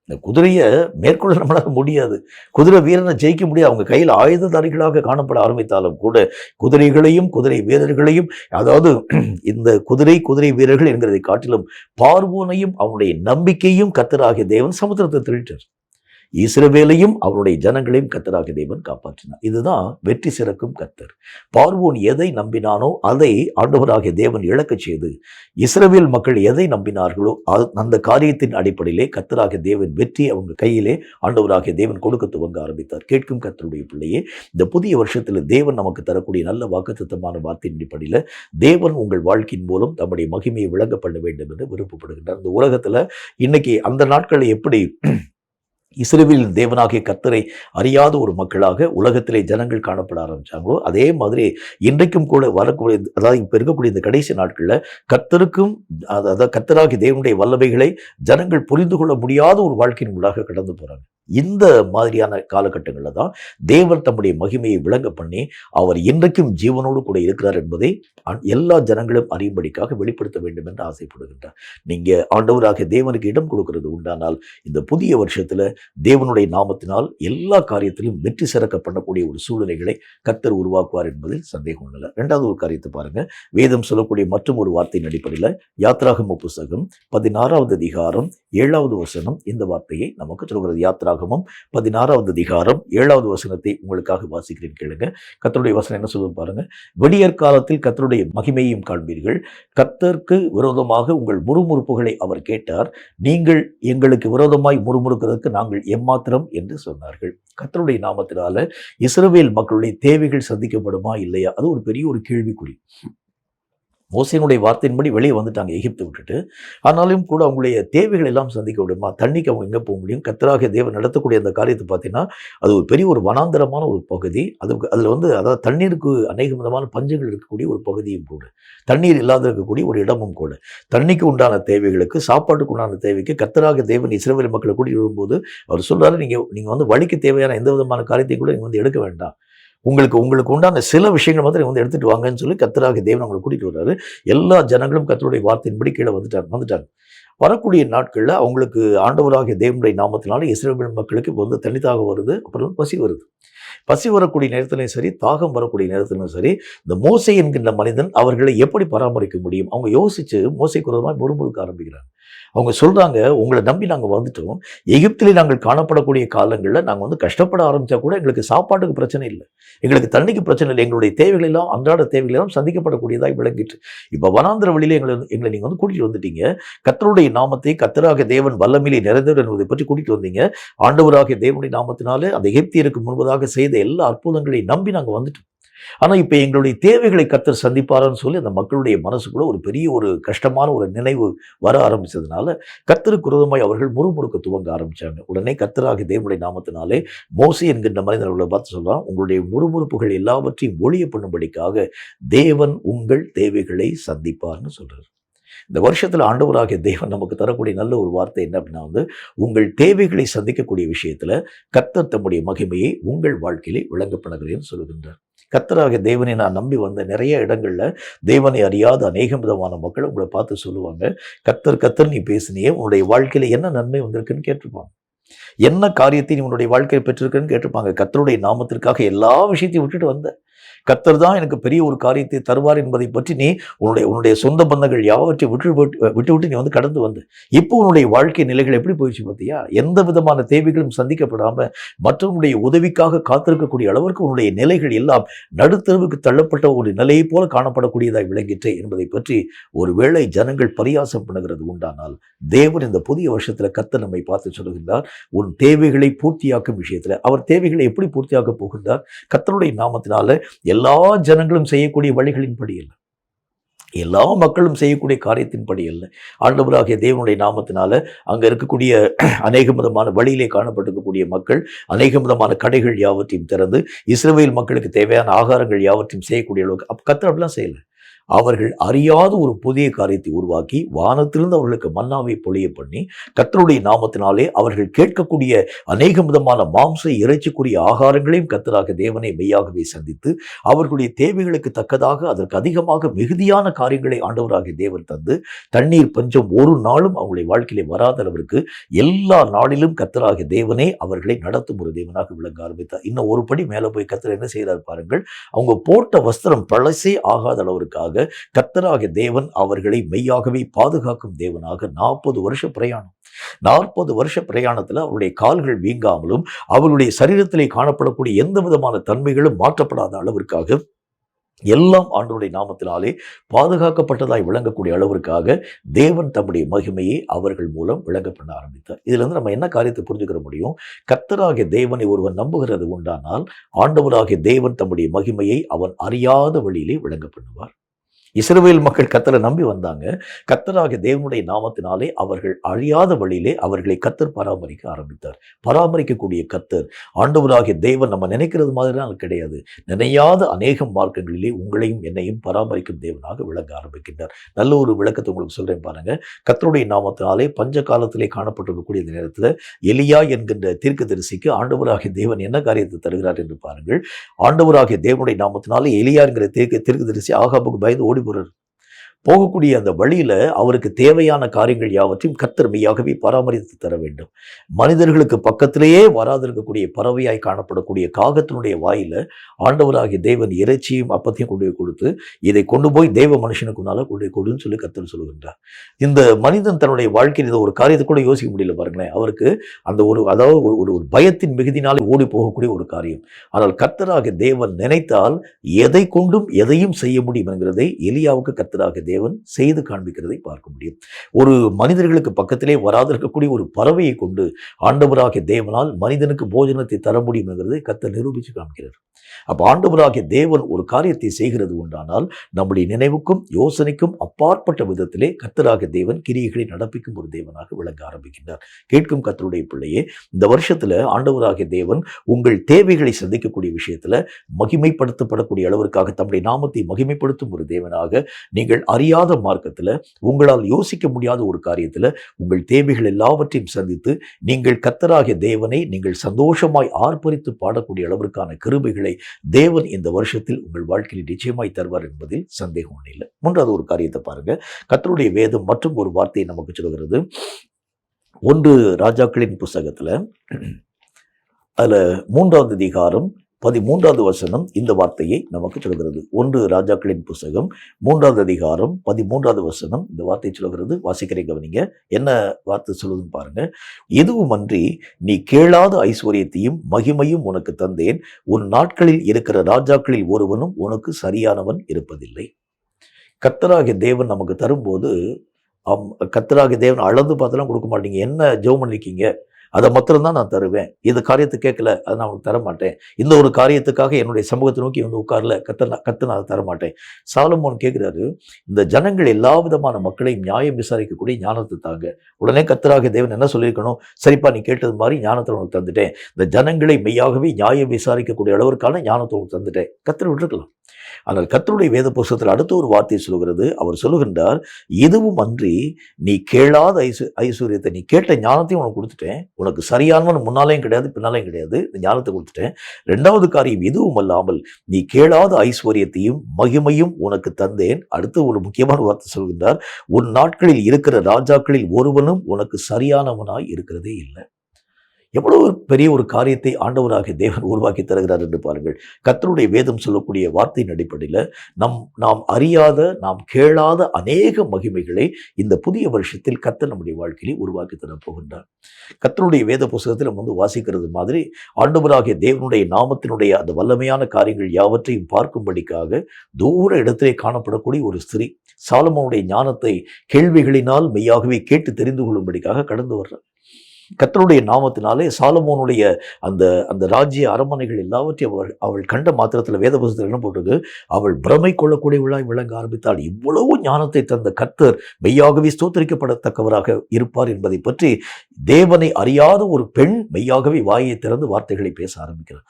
இந்த குதிரையை மேற்கொள்ள நம்மளால முடியாது, குதிரை வீரனை ஜெயிக்க முடியாது. அவங்க கையில் ஆயுததாரிகளாக காணப்பட ஆரம்பித்தாலும் கூட குதிரைகளையும் குதிரை வீரர்களையும், அதாவது இந்த குதிரை வீரர்கள் என்கிறதை காட்டிலும் பார்வோனையும் அவனுடைய நம்பிக்கையும் கர்த்தராகிய தேவன் சமுத்திரத்தை தள்ளிட்டார். இஸ்ரவேலையும் அவருடைய ஜனங்களையும் கர்த்தராகிய தேவன் காப்பாற்றினார். இதுதான் வெற்றி சிறக்கும் கர்த்தர். பார்வோன் எதை நம்பினானோ அதை ஆண்டவராகிய தேவன் இழக்கச் செய்து, இஸ்ரவேல் மக்கள் எதை நம்பினார்களோ அந்த காரியத்தின் அடிப்படையிலே கர்த்தராகிய தேவன் வெற்றி அவங்க கையிலே ஆண்டவராகிய தேவன் கொடுக்க துவங்க ஆரம்பித்தார். கேட்கும் கர்த்தருடைய பிள்ளையே, இந்த புதிய வருஷத்தில் தேவன் நமக்கு தரக்கூடிய நல்ல வாக்குத்தத்தமான வார்த்தையின் அடிப்படையில் தேவன் உங்கள் வாழ்க்கையின் மூலம் தம்முடைய மகிமையை விளங்க பண்ண வேண்டும் என்று விருப்பப்படுகின்றார். இந்த உலகத்தில் இன்னைக்கு அந்த நாட்களை எப்படி இஸ்ரவேலின் தேவனாகிய கர்த்தரை அறியாத ஒரு மக்களாக உலகத்திலே ஜனங்கள் காணப்பட ஆரம்பிச்சாங்களோ அதே மாதிரி இன்றைக்கும் கூட வரக்கூடிய, அதாவது இப்போ இருக்கக்கூடிய இந்த கடைசி நாட்களில் கர்த்தருக்கும் அதாவது கர்த்தராகிய தேவனுடைய வல்லமைகளை ஜனங்கள் புரிந்து கொள்ள முடியாத ஒரு வாழ்க்கையின் உள்ளாக கடந்து போகிறாங்க. இந்த மாதிரியான காலகட்டங்களில் தான் தேவன் தம்முடைய மகிமையை விளங்க பண்ணி அவர் இன்றைக்கும் ஜீவனோடு கூட இருக்கிறார் என்பதை எல்லா ஜனங்களும் அறியும்படிக்காக வெளிப்படுத்த வேண்டும் என்று ஆசைப்படுகின்றார். நீங்கள் ஆண்டவராகிய தேவனுக்கு இடம் கொடுக்கிறது உண்டானால் இந்த புதிய வருஷத்தில் தேவனுடைய நாமத்தினால் எல்லா காரியத்திலும் வெற்றி சிறக்க பண்ணக்கூடிய ஒரு சூழ்நிலைகளை கர்த்தர் உருவாக்குவார் என்பதில் சந்தேகம் இல்லை. ரெண்டாவது ஒரு காரியத்தை பாருங்க. வேதம் சொல்லக்கூடிய மற்றும் ஒரு வார்த்தையின் அடிப்படையில் யாத்ராகம புஸ்தகம் 16வது அதிகாரம் 7வது வசனம் இந்த வார்த்தையை நமக்கு சொல்கிறது. யாத்ராகமம் 16வது அதிகாரம் 7வது வசனத்தை உங்களுக்காக வாசிக்கிறேன், கேளுங்க. கர்த்தருடைய வசனம் என்ன சொல்லுது பாருங்க. விடியற் காலத்தில் கர்த்தருடைய மகிமையையும் காண்பீர்கள், கர்த்தருக்கு விரோதமாக உங்கள் முறுமுறுப்புகளை அவர் கேட்டார், நீங்கள் எங்களுக்கு விரோதமாய் முறுமுறுக்கிறதுக்கு நாங்கள் எம்மாத்திரம் என்று சொன்னார்கள். கர்த்தருடைய நாமத்தினால இஸ்ரவேல் மக்களுடைய தேவைகள் சந்திக்கப்படுமா இல்லையா, அது ஒரு பெரிய ஒரு கேள்விக்குறி. மோசேனுடைய வார்த்தையின்படி வெளியே வந்துட்டாங்க எகிப்தை விட்டுட்டு, ஆனாலும் கூட அவங்களுடைய தேவைகள் எல்லாம் சந்திக்க விடுமா? தண்ணிக்கு அவங்க எங்கே போக முடியும்? கர்த்தராகிய தேவன் நடத்தக்கூடிய அந்த காரியத்தை பார்த்தீங்கன்னா அது ஒரு பெரிய ஒரு வனாந்தரமான ஒரு பகுதி. அதில் அதாவது தண்ணீருக்கு அநேக விதமான பஞ்சங்கள் இருக்கக்கூடிய ஒரு பகுதியும் கூட, தண்ணீர் இல்லாத இருக்கக்கூடிய ஒரு இடமும் கூட. தண்ணிக்கு உண்டான தேவைகளுக்கு, சாப்பாட்டுக்கு உண்டான தேவைக்கு கர்த்தராகிய தேவன் இஸ்ரவேல் மக்களை கூட்டிட்டு வரும்போது அவர் சொல்றாரு, நீங்கள் வந்து வழிக்கு தேவையான எந்த விதமான காரியத்தையும் கூட நீங்கள் வந்து எடுக்க வேண்டாம், உங்களுக்கு உண்டான சில விஷயங்கள் மாத்திரம் வந்து எடுத்துட்டு வாங்கன்னு சொல்லி கர்த்தராகிய தேவன் அவங்களை கூட்டிட்டு வர்றாரு. எல்லா ஜனங்களும் கர்த்தருடைய வார்த்தையின்படி கீழே வந்துட்டாங்க. வரக்கூடிய நாட்களில் அவங்களுக்கு ஆண்டவராகிய தேவனுடைய நாமத்தினால இஸ்ரவேல் மக்களுக்கு இப்போ வந்து தனித்தாக வருது, அப்புறம் பசி வருது. பசி வரக்கூடிய நேரத்திலையும் சரி, தாகம் வரக்கூடிய நேரத்திலும் சரி, இந்த மோசே என்கின்ற மனிதன் அவர்களை எப்படி பராமரிக்க முடியும்? அவங்க யோசிச்சு மோசேக்கு விரோதமாக முறுமுறுக்க ஆரம்பிக்கிறாங்க. அவங்க சொல்றாங்க, உங்களை நம்பி நாங்கள் வந்துட்டோம், எகிப்திலே நாங்கள் காணப்படக்கூடிய காலங்களில் நாங்கள் வந்து கஷ்டப்பட ஆரம்பித்தா கூட எங்களுக்கு சாப்பாட்டுக்கு பிரச்சனை இல்லை, எங்களுக்கு தண்ணிக்கு பிரச்சனை இல்லை, எங்களுடைய தேவைகள் எல்லாம் அன்றாட தேவைகள் எல்லாம் சந்திக்கப்படக்கூடியதாக விளங்கிட்டு, இப்போ வனாந்திர வழியிலே எங்களை நீங்கள் வந்து கூட்டிகிட்டு வந்துட்டீங்க, கர்த்தருடைய நாமத்தை கர்த்தராகிய தேவன் வல்லமையிலே நிறைந்தவர் என்பதை பற்றி கூட்டிகிட்டு வந்தீங்க, ஆண்டவராகிய தேவனுடைய நாமத்தினாலே அந்த எகிப்தியருக்கு முன்பதாக செய்த எல்லா அற்புதங்களை நம்பி நாங்கள் வந்துட்டோம், ஆனால் இப்போ எங்களுடைய தேவைகளை கர்த்தர் சந்திப்பாரான்னு சொல்லி அந்த மக்களுடைய மனசுக்குள்ள ஒரு பெரிய ஒரு கஷ்டமான ஒரு நினைவு வர ஆரம்பிச்சதுனால கர்த்தருக்கு விரோதமாய் அவர்கள் முறுமுறுக்க துவங்க ஆரம்பிச்சாங்க. உடனே கர்த்தராகிய தேவனுடைய நாமத்தினாலே மோசே என்கின்ற மனிதர்களை பார்த்து சொல்றான், உங்களுடைய முறுமுறுப்புகள் எல்லாவற்றையும் ஒழிய பண்ணும்படிக்காக தேவன் உங்கள் தேவைகளை சந்திப்பார்னு சொல்றாரு. இந்த வருஷத்தில் ஆண்டவராகிய தேவன் நமக்கு தரக்கூடிய நல்ல ஒரு வார்த்தை என்ன அப்படின்னா வந்து, உங்கள் தேவைகளை சந்திக்கக்கூடிய விஷயத்தில் கர்த்தர் தம்முடைய மகிமையை உங்கள் வாழ்க்கையிலே விளங்க பண்ணுகிறேன்னு சொல்லுகின்றார். கர்த்தராகிய தேவனை நான் நம்பி வந்த நிறைய இடங்களில் தேவனை அறியாத அநேக விதமான மக்கள் உங்களை பார்த்து சொல்லுவாங்க, கர்த்தர் நீ பேசினியே, உன்னுடைய வாழ்க்கையில் என்ன நன்மை வந்திருக்குன்னு கேட்டிருப்பாங்க, என்ன காரியத்தை நீ உன்னுடைய வாழ்க்கையில் பெற்றிருக்குன்னு கேட்டிருப்பாங்க. கர்த்தருடைய நாமத்திற்காக எல்லா விஷயத்தையும் விட்டுட்டு வந்த, கர்த்தர் தான் எனக்கு பெரிய ஒரு காரியத்தை தருவார் என்பதை பற்றி நீ உன்னுடைய சொந்த பந்தங்கள் யாவற்றையும் விட்டு நீ வந்து கடந்து வந்து இப்போ உன்னுடைய வாழ்க்கை நிலைகள் எப்படி போயிடுச்சு பார்த்தியா? எந்த விதமான தேவைகளும் சந்திக்கப்படாம மற்றவனுடைய உதவிக்காக காத்திருக்கக்கூடிய அளவிற்கு உன்னுடைய நிலைகள் எல்லாம் நடுத்தருவுக்கு தள்ளப்பட்ட ஒரு நிலையை போல காணப்படக்கூடியதாய் விளங்கிற்றே என்பதை பற்றி ஒருவேளை ஜனங்கள் பரியாசம் பண்ணுகிறது உண்டானால், தேவன் இந்த புதிய வருஷத்துல கர்த்தர் நம்மை பார்த்து சொல்லுகின்றார், உன் தேவைகளை பூர்த்தியாக்கும் விஷயத்துல அவர் தேவைகளை எப்படி பூர்த்தியாக்க போகின்றார்? கர்த்தருடைய நாமத்தினால எல்லா ஜனங்களும் செய்யக்கூடிய வழிகளின்படி இல்லை, எல்லா மக்களும் செய்யக்கூடிய காரியத்தின்படி அல்ல. ஆண்டவராகிய தேவனுடைய நாமத்தினால அங்க இருக்கக்கூடிய அநேக விதமான வழியிலே காணப்பட்டிருக்கக்கூடிய மக்கள் அநேக விதமான கடைகள் யாவற்றையும் திறந்து இஸ்ரவேல் மக்களுக்கு தேவையான ஆகாரங்கள் யாவற்றையும் செய்யக்கூடிய அளவுக்கு கர்த்தர் அப்படிலாம் செய்யல. அவர்கள் அறியாத ஒரு புதிய காரியத்தை உருவாக்கி வானத்திலிருந்து அவர்களுக்கு மன்னாவை பொழிய பண்ணி கர்த்தருடைய நாமத்தினாலே அவர்கள் கேட்கக்கூடிய அநேக விதமான மாம்ச இறைச்சிக்குரிய ஆகாரங்களையும் கர்த்தராக தேவனை மெய்யாகவே சந்தித்து அவர்களுடைய தேவைகளுக்கு தக்கதாக அதற்கு அதிகமாக மிகுதியான காரியங்களை ஆண்டவராகிய தேவன் தந்து தண்ணீர் பஞ்சம் ஒரு நாளும் அவங்களுடைய வாழ்க்கையிலே வராத அளவிற்கு எல்லா நாளிலும் கர்த்தராகிய தேவனே அவர்களை நடத்தும் ஒரு தேவனாக விளங்க ஆரம்பித்தார். இன்னும் ஒரு படி மேலே போய் கர்த்தர் என்ன செய்கிறார் பாருங்கள். அவங்க போட்ட வஸ்திரம் பழசே ஆகாத அளவிற்காக கர்த்தராகிய தேவன் அவர்களை மெய்யாகவே பாதுகாக்கும் தேவனாக 40 வருஷ பிரயாணம் 40 வருஷ பிரயாணத்தில் அவருடைய கால்கள் வீங்காமலும் அவருடைய சரீரத்திலே காணப்படக்கூடிய எந்த விதமான தன்மைகளும் மாற்றப்படாத அளவிற்காக எல்லாம் ஆண்டவருடைய நாமத்தினாலே பாதுகாக்கப்பட்டதாய் விளங்கக்கூடிய அளவிற்காக தேவன் தம்முடைய மகிமையை அவர்கள் மூலம் விளங்க பண்ண ஆரம்பித்தார். இதுல இருந்து நம்ம என்ன காரியத்தை புரிஞ்சுக்கிற முடியும்? கர்த்தராகிய தேவனை ஒருவன் நம்புகிறது உண்டானால் ஆண்டவராகிய தேவன் தம்முடைய மகிமையை அவன் அறியாத வழியிலே விளங்க பண்ணுவார். இஸ்ரவேல் மக்கள் கர்த்தரை நம்பி வந்தாங்க. கர்த்தராகிய தேவனுடைய நாமத்தினாலே அவர்கள் அழியாத வழியிலே அவர்களை கர்த்தர் பராமரிக்க ஆரம்பித்தார். பராமரிக்கக்கூடிய கர்த்தர் ஆண்டவராகிய தேவன் நம்ம நினைக்கிறது மாதிரிலாம் கிடையாது. நினையாத அநேக மார்க்கங்களிலே உங்களையும் என்னையும் பராமரிக்கும் தேவனாக விளங்க ஆரம்பிக்கின்றார். நல்ல ஒரு விளக்கத்தை உங்களுக்கு சொல்றேன் பாருங்க. கர்த்தருடைய நாமத்தினாலே பஞ்ச காலத்திலே காணப்பட்டிருக்கக்கூடிய இந்த நேரத்தில் எலியா என்கின்ற தீர்க்கதரிசிக்கு ஆண்டவராகிய தேவன் என்ன காரியத்தை தருகிறார் என்று பாருங்கள். ஆண்டவராகிய தேவனுடைய நாமத்தினாலே எலியா என்கிற தீர்க்கதரிசி ஆகாபுக்கு பயந்து ஓடி போகக்கூடிய அந்த வழியில அவருக்கு தேவையான காரியங்கள் யாவற்றையும் கர்த்தர் மெய்யாகவே பராமரித்து தர வேண்டும். மனிதர்களுக்கு பக்கத்திலேயே வராதிருக்கக்கூடிய பறவையாய் காணப்படக்கூடிய காகத்தினுடைய வாயில ஆண்டவராகிய தேவன் இறைச்சியும் அப்பத்தையும் கொண்டு போய் கொடுத்து இதை கொண்டு போய் தேவ மனுஷனுக்குனால கொண்டு போய் கொடுன்னு சொல்லி கர்த்தர் சொல்லுகின்றார். இந்த மனிதன் தன்னுடைய வாழ்க்கையில் ஒரு காரியத்தை கூட யோசிக்க முடியல பாருங்களேன். அவருக்கு அந்த ஒரு பயத்தின் மிகுதினாலே ஓடி போகக்கூடிய ஒரு காரியம். ஆனால் கர்த்தராகிய தேவன் நினைத்தால் எதை கொண்டும் எதையும் செய்ய முடியும் என்கிறதை எலியாவுக்கு கர்த்தராகிய தேவன் செய்து காண்பிக்கிறதை பார்க்க முடியும். ஒரு மனிதர்களுக்கு பக்கத்திலே வராதிருக்கக்கூடிய ஒரு பறவையை கொண்டு ஆண்டவராகிய தேவனால் மனிதனுக்கு போஜனத்தை தர முடியும் என்கிறதை கர்த்தர் நிரூபித்து காண்கிறார். அப்ப ஆண்டவராகிய தேவன் ஒரு காரியத்தை செய்கிறது உண்டானால் நம்முடைய நினைவுக்கும் யோசனைக்கும் அப்பாற்பட்ட விதத்திலே கர்த்தராகிய தேவன் கிரியைகளை நடப்பிக்கும் ஒரு தேவனாக விளங்க ஆரம்பிக்கின்றார். கேட்கும் கர்த்தருடைய பிள்ளையே, இந்த வருஷத்துல ஆண்டவராகிய தேவன் உங்கள் தேவைகளை சந்திக்கக்கூடிய விஷயத்துல மகிமைப்படுத்தப்படக்கூடிய அளவிற்காக தம்முடைய நாமத்தை மகிமைப்படுத்தும் ஒரு தேவனாக நீங்கள் அறியாத மார்க்கத்தில் உங்களால் யோசிக்க முடியாத ஒரு காரியத்தில் உங்கள் தேவைகள் எல்லாவற்றையும் சந்தித்து நீங்கள் கர்த்தராகிய தேவனை நீங்கள் சந்தோஷமாய் ஆர்ப்பரித்து பாடக்கூடிய அளவிற்கான கிருபைகளை தேவன் இந்த வருஷத்தில் உங்கள் வாழ்க்கையில் நிச்சயமாய் தருவார் என்பதில் சந்தேகம் ஒன்றும் இல்லை. மூன்றாவது ஒரு காரியத்தை பாருங்க. கர்த்தருடைய வேதம் மற்றும் ஒரு வார்த்தையை நமக்கு சொல்கிறது. 1 ராஜாக்களின் புஸ்தகத்தில் அதுல 3வது அதிகாரம் 13வது வசனம் இந்த வார்த்தையை நமக்கு சொல்கிறது. 1 ராஜாக்களின் புஸ்தகம் 3வது அதிகாரம் 13வது வசனம் இந்த வார்த்தையை சொல்கிறது. வாசிக்கிறேன், கவனிங்க. என்ன வார்த்தை சொல்லுதுன்னு பாருங்க. இதுவுமன்றி நீ கேளாத ஐஸ்வர்யத்தையும் மகிமையும் உனக்கு தந்தேன். உன் நாட்களில் இருக்கிற ராஜாக்களில் ஒருவனும் உனக்கு சரியானவன் இருப்பதில்லை. கர்த்தராகிய தேவன் நமக்கு தரும்போது கர்த்தராகிய தேவன் அளந்து பார்த்தெல்லாம் கொடுக்க மாட்டீங்க. என்ன ஜெபம் பண்ணிருக்கீங்க அதை மாத்திரம்தான் நான் தருவேன். இந்த காரியத்தை கேட்கல, அதை நான் உங்களுக்கு தர மாட்டேன். இந்த ஒரு காரியத்துக்காக என்னுடைய சமூகத்தை நோக்கி வந்து உட்கார்ல, கத்து நான் அதை தர மாட்டேன். சாலமோன் கேட்கிறாரு, இந்த ஜனங்கள் எல்லா விதமான மக்களையும் நியாயம் விசாரிக்கக்கூடிய ஞானத்தை தாங்க. உடனே கர்த்தராகிய தேவன் என்ன சொல்லியிருக்கணும்? சரிப்பா, நீ கேட்டது மாதிரி ஞானத்தை உனக்கு தந்துட்டேன். இந்த ஜனங்களை மெய்யாகவே நியாயம் விசாரிக்கக்கூடிய அளவிற்கான ஞானத்தை உனக்கு தந்துட்டேன். கர்த்தர் விட்டுருக்கலாம். ஆனால் கர்த்தருடைய வேத புஸ்தகத்தில் அடுத்த ஒரு வார்த்தை சொல்லுகிறது. அவர் சொல்லுகின்றார், இதுவும் அன்றி நீ கேளாத ஐஸ்வர்யத்தை, நீ கேட்ட ஞானத்தையும் உனக்கு கொடுத்துட்டேன். உனக்கு சரியானவன் முன்னாலேயும் கிடையாது, பின்னாலேயும் கிடையாது. இந்த ஞானத்தை கொடுத்துட்டேன். 2வது காரியம், இதுவும் அல்லாமல் நீ கேளாத ஐஸ்வர்யத்தையும் மகிமையும் உனக்கு தந்தேன். அடுத்து ஒரு முக்கியமான வார்த்தை சொல்கின்றார், உன் நாட்களில் இருக்கிற ராஜாக்களில் ஒருவனும் உனக்கு சரியானவனாய் இருக்கிறதே இல்லை. எவ்வளவு பெரிய ஒரு காரியத்தை ஆண்டவராகிய தேவன் உருவாக்கி தருகிறார் என்று பாருங்கள். கர்த்தருடைய வேதம் சொல்லக்கூடிய வார்த்தையின் அடிப்படையில் நாம் அறியாத, நாம் கேளாத அநேக மகிமைகளை இந்த புதிய வருஷத்தில் கர்த்தர் நம்முடைய வாழ்க்கையிலே உருவாக்கி தரப்போகின்றார். கர்த்தருடைய வேத புத்தகத்தில் நம்ம வாசிக்கிறது மாதிரி ஆண்டவராகிய தேவனுடைய நாமத்தினுடைய அந்த வல்லமையான காரியங்கள் யாவற்றையும் பார்க்கும்படிக்காக தூர இடத்திலே காணப்படக்கூடிய ஒரு ஸ்திரீ சாலமோனுடைய ஞானத்தை கேள்விகளினால் மெய்யாகவே கேட்டு தெரிந்து கொள்ளும்படிக்காக கடந்து வர்றார். கர்த்தருடைய நாமத்தினாலே சாலமோனுடைய அந்த அந்த ராஜ்ய அரண்மனைகள் எல்லாவற்றையும் அவள் கண்ட மாத்திரத்தில் வேத புத்தகத்தில் என்ன போட்டது, அவள் பிரமை கொள்ளக்கூடியவளாய் விளங்க ஆரம்பித்தாள். இவ்வளவு ஞானத்தை தந்த கர்த்தர் மெய்யாகவே ஸ்தோத்தரிக்கப்படத்தக்கவராக இருப்பார் என்பதை பற்றி தேவனை அறியாத ஒரு பெண் மெய்யாகவே வாயை திறந்து வார்த்தைகளை பேச ஆரம்பிக்கிறார்.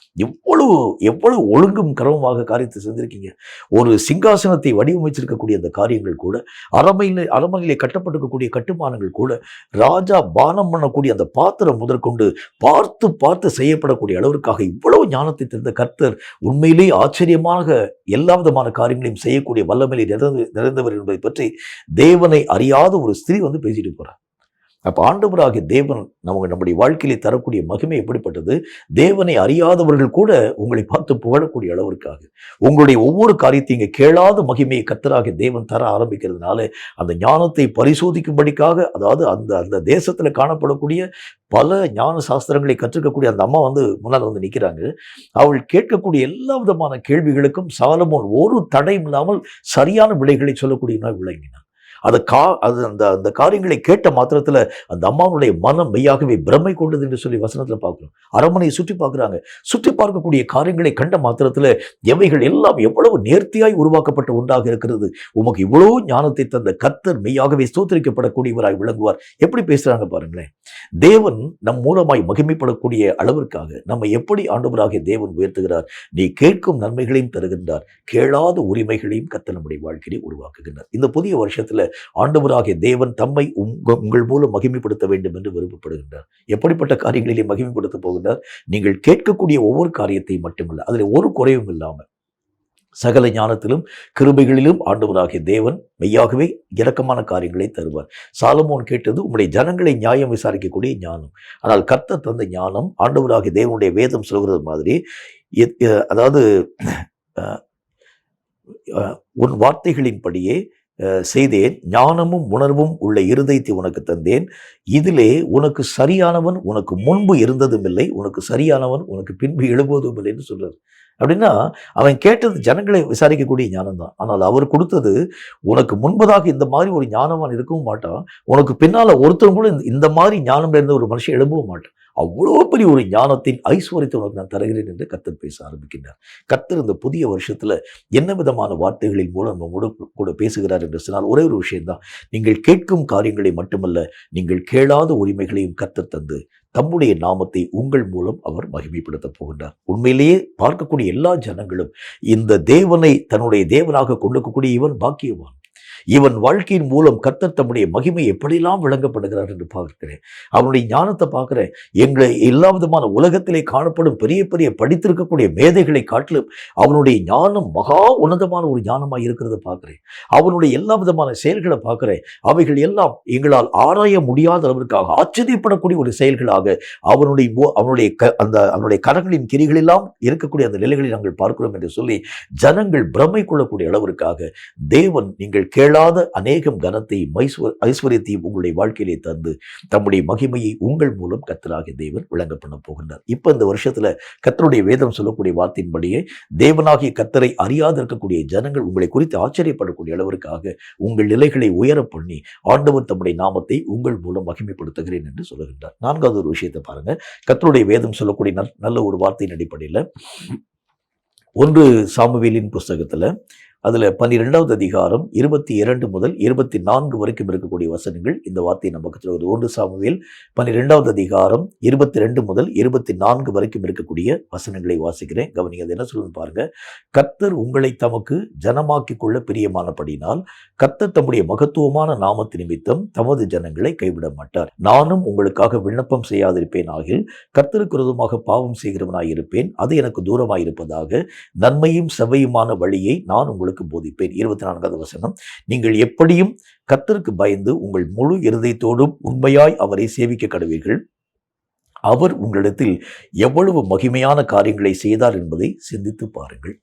எவ்வளவு ஒழுங்கும் கரவுமாக காரியத்தை செஞ்சிருக்கீங்க. ஒரு சிங்காசனத்தை வடிவமைச்சிருக்கக்கூடிய அந்த காரியங்கள் கூட, அரண்மனையிலே கட்டப்பட்டிருக்கக்கூடிய கட்டுமானங்கள் கூட, ராஜா பானம் பண்ணக்கூடிய அந்த பாத்திரம் முதற்கொண்டு பார்த்து செய்யப்படக்கூடிய அளவிற்காக இவ்வளவு ஞானத்தை தந்த கர்த்தர் உண்மையிலேயே ஆச்சரியமாக எல்லா விதமான காரியங்களையும் செய்யக்கூடிய வல்லமையை நிறைந்தவர் என்பதை பற்றி தேவனை அறியாத ஒரு ஸ்திரீ பேசிட்டு போறார். அப்ப ஆண்டவராகிய தேவன் நம்முடைய வாழ்க்கையிலே தரக்கூடிய மகிமை எப்படிப்பட்டது? தேவனை அறியாதவர்கள் கூட உங்களை பார்த்து புகழக்கூடிய அளவிற்காக உங்களுடைய ஒவ்வொரு காரியத்தையும் இங்கே கேளாத மகிமையை கர்த்தராகிய தேவன் தர ஆரம்பிக்கிறதுனால அந்த ஞானத்தை பரிசோதிக்கும்படிக்காக, அதாவது அந்த தேசத்துல காணப்படக்கூடிய பல ஞான சாஸ்திரங்களை கற்றுக்கக்கூடிய அந்த அம்மா முன்னால் நிற்கிறாங்க. அவள் கேட்கக்கூடிய எல்லா விதமான கேள்விகளுக்கும் சாலமோன் ஒரு தடையும் இல்லாமல் சரியான விடைகளை சொல்லக்கூடியவனாய் விளங்கினான். அந்த காரியங்களை கேட்ட மாத்திரத்தில் அந்த அம்மாவுடைய மனம் மெய்யாகவே பிரமை கொண்டது என்று சொல்லி வசனத்தில் பார்க்கிறோம். அரண்மனையை சுற்றி பார்க்குறாங்க. சுற்றி பார்க்கக்கூடிய காரியங்களை கண்ட மாத்திரத்தில் எவைகள் எல்லாம் எவ்வளவு நேர்த்தியாய் உருவாக்கப்பட்ட ஒன்றாக இருக்கிறது. உமக்கு இவ்வளவு ஞானத்தை தந்த கர்த்தர் மெய்யாகவே ஸ்தோத்திரிக்கப்படக்கூடியவராய் விளங்குவார். எப்படி பேசுறாங்க பாருங்களேன். தேவன் நம் மூலமாய் மகிமைப்படக்கூடிய அளவிற்காக நம்ம எப்படி ஆண்டவராகிய தேவன் உயர்த்துகிறார். நீ கேட்கும் நன்மைகளையும் தருகின்றார், கேளாத உரிமைகளையும் கர்த்தர் நம்முடைய வாழ்க்கையை உருவாக்குகின்றார். இந்த புதிய வருஷத்துல ஆண்டவராகிய தேவன் தம்மை உங்கள் மூலம் மகிமைப்படுத்த வேண்டும் என்று விருப்பப்படுகின்றார். எப்படிப்பட்ட காரியங்களிலே மகிமைப்படுத்த போகின்றார்? நீங்கள் கேட்கக்கூடிய ஒவ்வொரு காரியத்தையும் மட்டுமல்ல, அதில் ஒரு குறைவும் இல்லாமல் சகல ஞானத்திலும் கிருபைகளிலும் ஆண்டவராகிய தேவன் மெய்யாகவே இரக்கமான காரியங்களை தருவார். சாலமோன் கேட்டது உம்முடைய ஜனங்களை நியாயம் விசாரிக்கக்கூடிய ஞானம். ஆனால் கர்த்தர் தந்த ஞானம் ஆண்டவராகிய தேவனுடைய வேதம் சொல்கிறது மாதிரி, அதாவது உன் வார்த்தைகளின்படியே செய்தேன், ஞானமும் உணர்வும் உள்ள இருதயத்தை உனக்கு தந்தேன், இதிலே உனக்கு சரியானவன் உனக்கு முன்பு இருந்ததும் இல்லை, உனக்கு சரியானவன் உனக்கு பின்பு எழுபதும் இல்லை என்று சொல்றாரு. அப்படின்னா அவன் கேட்டது ஜனங்களை விசாரிக்கக்கூடிய ஞானம் தான். ஆனால் அவர் கொடுத்தது உனக்கு முன்பதாக இந்த மாதிரி ஒரு ஞானவான் இருக்கவும் மாட்டான், உனக்கு பின்னால ஒருத்தரும் கூட இந்த மாதிரி ஞானம் இருந்த ஒரு மனுஷன் எழும்பவும் மாட்டான். அவ்வளோ பெரிய ஒரு ஞானத்தின் ஐஸ்வர்யத்தை உனக்கு நான் தருகிறேன் என்று கர்த்தர் பேச ஆரம்பிக்கின்றார். கர்த்தர் இந்த புதிய வருஷத்துல என்ன விதமான வார்த்தைகளின் மூலம் நம்மோடு கூட பேசுகிறார் என்று சொன்னால் ஒரே ஒரு விஷயம்தான். நீங்கள் கேட்கும் காரியங்களை மட்டுமல்ல, நீங்கள் கேளாத உரிமைகளையும் கர்த்தர் தந்து தம்முடைய நாமத்தை உங்கள் மூலம் அவர் மகிமைப்படுத்த போகின்றார். உண்மையிலேயே பார்க்கக்கூடிய எல்லா ஜனங்களும் இந்த தேவனை தன்னுடைய தேவனாக கொண்டிருக்கக்கூடிய இவன் பாக்கியவான், இவன் வாழ்க்கையின் மூலம் கர்த்தர் தம்முடைய மகிமை எப்படியெல்லாம் விளங்கப்படுகிறார் என்று பார்க்கிறேன். அவனுடைய ஞானத்தை பார்க்கிறேன். எங்களை எல்லா விதமான உலகத்திலே காணப்படும் பெரிய பெரிய படித்திருக்கக்கூடிய மேதைகளை காட்டிலும் அவனுடைய ஞானம் மகா உன்னதமான ஒரு ஞானமாக இருக்கிறத பார்க்கிறேன். அவனுடைய எல்லா விதமான செயல்களை பார்க்கிறேன். அவைகள் எல்லாம் எங்களால் ஆராய முடியாத அளவிற்காக ஆச்சரியப்படக்கூடிய ஒரு செயல்களாக அவனுடைய கரங்களின் கிரிகளெல்லாம் இருக்கக்கூடிய அந்த நிலைகளை நாங்கள் பார்க்கிறோம் என்று சொல்லி ஜனங்கள் பிரமை கொள்ளக்கூடிய அளவிற்காக தேவன் நீங்கள் கேளாத அநேகம் கனத்தையும் ஐஸ்வர்யத்தையும் உங்களுடைய வாழ்க்கையிலே தந்து தம்முடைய மகிமையை உங்கள் மூலம் கர்த்தராகிய தேவன் விளங்க பண்ண போகின்றார். இப்ப இந்த வருஷத்துல கர்த்தருடைய வேதம் சொல்லக்கூடிய வார்த்தையின்படியே தேவனாகிய கர்த்தரை அறியாது இருக்கக்கூடிய ஜனங்கள் உங்களை குறித்து ஆச்சரியப்படக்கூடிய அளவிற்காக உங்கள் நிலைகளை உயர பண்ணி ஆண்டவர் தம்முடைய நாமத்தை உங்கள் மூலம் மகிமைப்படுத்துகிறேன் என்று சொல்லுகின்றார். நான்காவது ஒரு விஷயத்தை பாருங்க. கர்த்தருடைய வேதம் சொல்லக்கூடிய நல்ல ஒரு வார்த்தையின் அடிப்படையில் 1 சாமுவேலின் புஸ்தகத்துல அதுல 12வது அதிகாரம் 22 முதல் 24 வரைக்கும் இருக்கக்கூடிய வசனங்கள் இந்த வார்த்தையை நமக்கு சொல்வது. 1 சாமுவேல் 12வது அதிகாரம் 22 முதல் 24 வரைக்கும் இருக்கக்கூடிய வசனங்களை வாசிக்கிறேன். கவனிங்க, அது என்ன சொல்லுன்னு பாருங்க. கர்த்தர் உங்களை தமக்கு ஜனமாக்கி கொள்ள பிரியமானபடினால் கர்த்தர் தம்முடைய மகத்துவமான நாமத்து நிமித்தம் தமது ஜனங்களை கைவிட மாட்டார். நானும் உங்களுக்காக விண்ணப்பம் செய்யாதிருப்பேன் ஆகில் கர்த்தருக்கு விரோதமாக பாவம் செய்கிறவனாயிருப்பேன். அது எனக்கு தூரமாயிருப்பதாக நன்மையும் செவ்வையுமான வழியை நான் உங்களுக்கு போதிப்பேன். 24வது வசனம். நீங்கள் எப்படியும் கர்த்தருக்கு பயந்து உங்கள் முழு இருதயத்தோடும் உண்மையாய் அவரை சேவிக்க கடவீர்கள். அவர் உங்களிடத்தில் எவ்வளவு மகிமையான காரியங்களை செய்தார் என்பதை சிந்தித்து பாருங்கள்.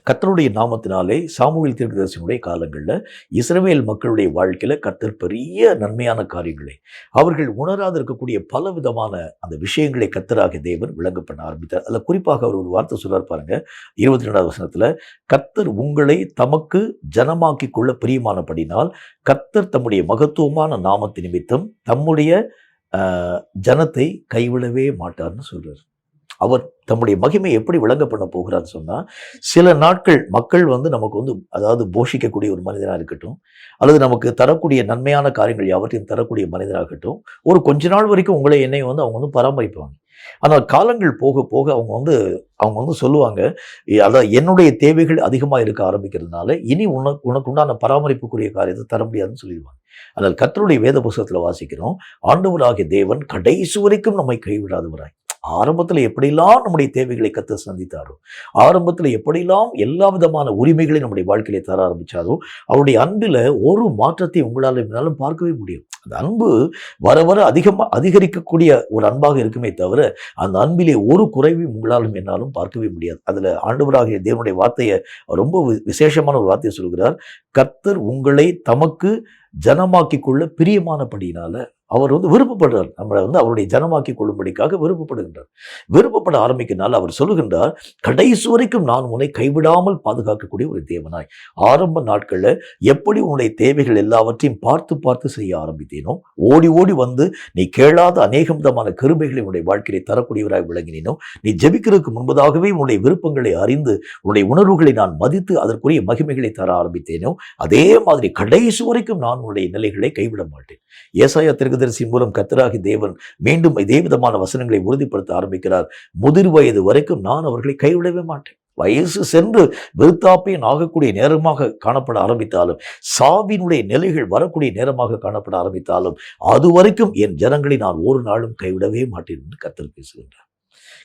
கர்த்தருடைய நாமத்தினாலே சாமுவேல் தீர்க்கதரிசியினுடைய காலங்களில் இஸ்ரவேல் மக்களுடைய வாழ்க்கையில் கர்த்தர் பெரிய நன்மையான காரியங்களை, அவர்கள் உணராது இருக்கக்கூடிய பல விதமான அந்த விஷயங்களை கர்த்தராகிய தேவன் விளங்க பண்ண ஆரம்பித்தார். அதில் குறிப்பாக அவர் ஒரு வார்த்தை சொல்றார் பாருங்க, 22வது வசனத்தில், கர்த்தர் உங்களை தமக்கு ஜனமாக்கி கொள்ள பிரியமானபடினால் கர்த்தர் தம்முடைய மகத்துவமான நாமத்து நிமித்தம் தம்முடைய ஜனத்தை கைவிடவே மாட்டார்னு சொல்றார். அவர் தம்முடைய மகிமை எப்படி விளங்க பண்ண போகிறான்னு சொன்னா, சில நாட்கள் மக்கள் நமக்கு அதாவது போஷிக்கக்கூடிய ஒரு மனிதனாக இருக்கட்டும், அல்லது நமக்கு தரக்கூடிய நன்மையான காரியங்கள் யாவற்றையும் தரக்கூடிய மனிதனாகட்டும், ஒரு கொஞ்ச நாள் வரைக்கும் உங்களை என்னையும் அவங்க பராமரிப்பாங்க. ஆனால் காலங்கள் போக போக அவங்க சொல்லுவாங்க, அதான் என்னுடைய தேவைகள் அதிகமாக இருக்க ஆரம்பிக்கிறதுனால இனி உனக்கு உண்டான பராமரிப்புக்குரிய காரியத்தை தர முடியாதுன்னு சொல்லிடுவாங்க. ஆனால் கர்த்தருடைய வேத புஸ்தகத்தில் வாசிக்கிறோம், ஆண்டவராகிய தேவன் கடைசி வரைக்கும் நம்மை கைவிடாதவராய், ஆரம்பத்தில் எப்படிலாம் நம்முடைய தேவைகளை கர்த்தர் சந்தித்தாரோ, ஆரம்பத்தில் எப்படிலாம் எல்லா விதமான உரிமைகளை நம்முடைய வாழ்க்கையிலே தர ஆரம்பித்தாரோ, அவருடைய அன்பில் ஒரு மாற்றத்தை உங்களால் என்னாலும் பார்க்கவே முடியும். அந்த அன்பு வர வர அதிகரிக்கக்கூடிய ஒரு அன்பாக இருக்குமே தவிர, அந்த அன்பிலே ஒரு குறைவையும் உங்களாலும் என்னாலும் பார்க்கவே முடியாது. அதில் ஆண்டவராகிய தேவனுடைய வார்த்தையை ரொம்ப விசேஷமான ஒரு வார்த்தையை சொல்கிறார், கர்த்தர் உங்களை தமக்கு ஜனமாக்கி கொள்ள பிரியமானபடியினால அவர் விருப்பப்படுறார், நம்மளை அவருடைய ஜனமாக்கி கொள்ளும்படிக்காக விருப்பப்படுகின்றார். விருப்பப்பட ஆரம்பிக்கிறதுனால அவர் சொல்லுகின்றார், கடைசி வரைக்கும் நான் உன்னை கைவிடாமல் பாதுகாக்கக்கூடிய ஒரு தேவனாய். ஆரம்ப நாட்களில் எப்படி உன்னுடைய தேவைகள் எல்லாவற்றையும் பார்த்து பார்த்து செய்ய ஆரம்பித்தேனோ, ஓடி ஓடி வந்து நீ கேளாத அநேக விதமான கிருபைகளை உன்னுடைய வாழ்க்கையை தரக்கூடியவராய் விளங்கினேனோ, நீ ஜெபிக்கிறதுக்கு முன்பதாகவே உன்னுடைய விருப்பங்களை அறிந்து உன்னுடைய உணர்வுகளை நான் மதித்து அதற்குரிய மகிமைகளை தர ஆரம்பித்தேனோ, அதே மாதிரி கடைசி வரைக்கும் நான் உன்னுடைய நிலைகளை கைவிட மாட்டேன். ஏசாயா தீர்க்கதரிசி மூலம் கர்த்தராகிய தேவன் மீண்டும் இதே விதமான வசனங்களை உறுதிப்படுத்த ஆரம்பிக்கிறார். முதிர் வயது வரைக்கும் நான் அவர்களை கைவிடவே மாட்டேன். வயசு சென்று விருத்தாப்பியன் ஆகக்கூடிய நேரமாக காணப்பட ஆரம்பித்தாலும், சாவினுடைய நிலைகள் வரக்கூடிய நேரமாக காணப்பட ஆரம்பித்தாலும், அது வரைக்கும் என் ஜனங்களை நான் ஒரு நாளும் கைவிடவே மாட்டேன் என்று கர்த்தர் பேசுகின்றார்.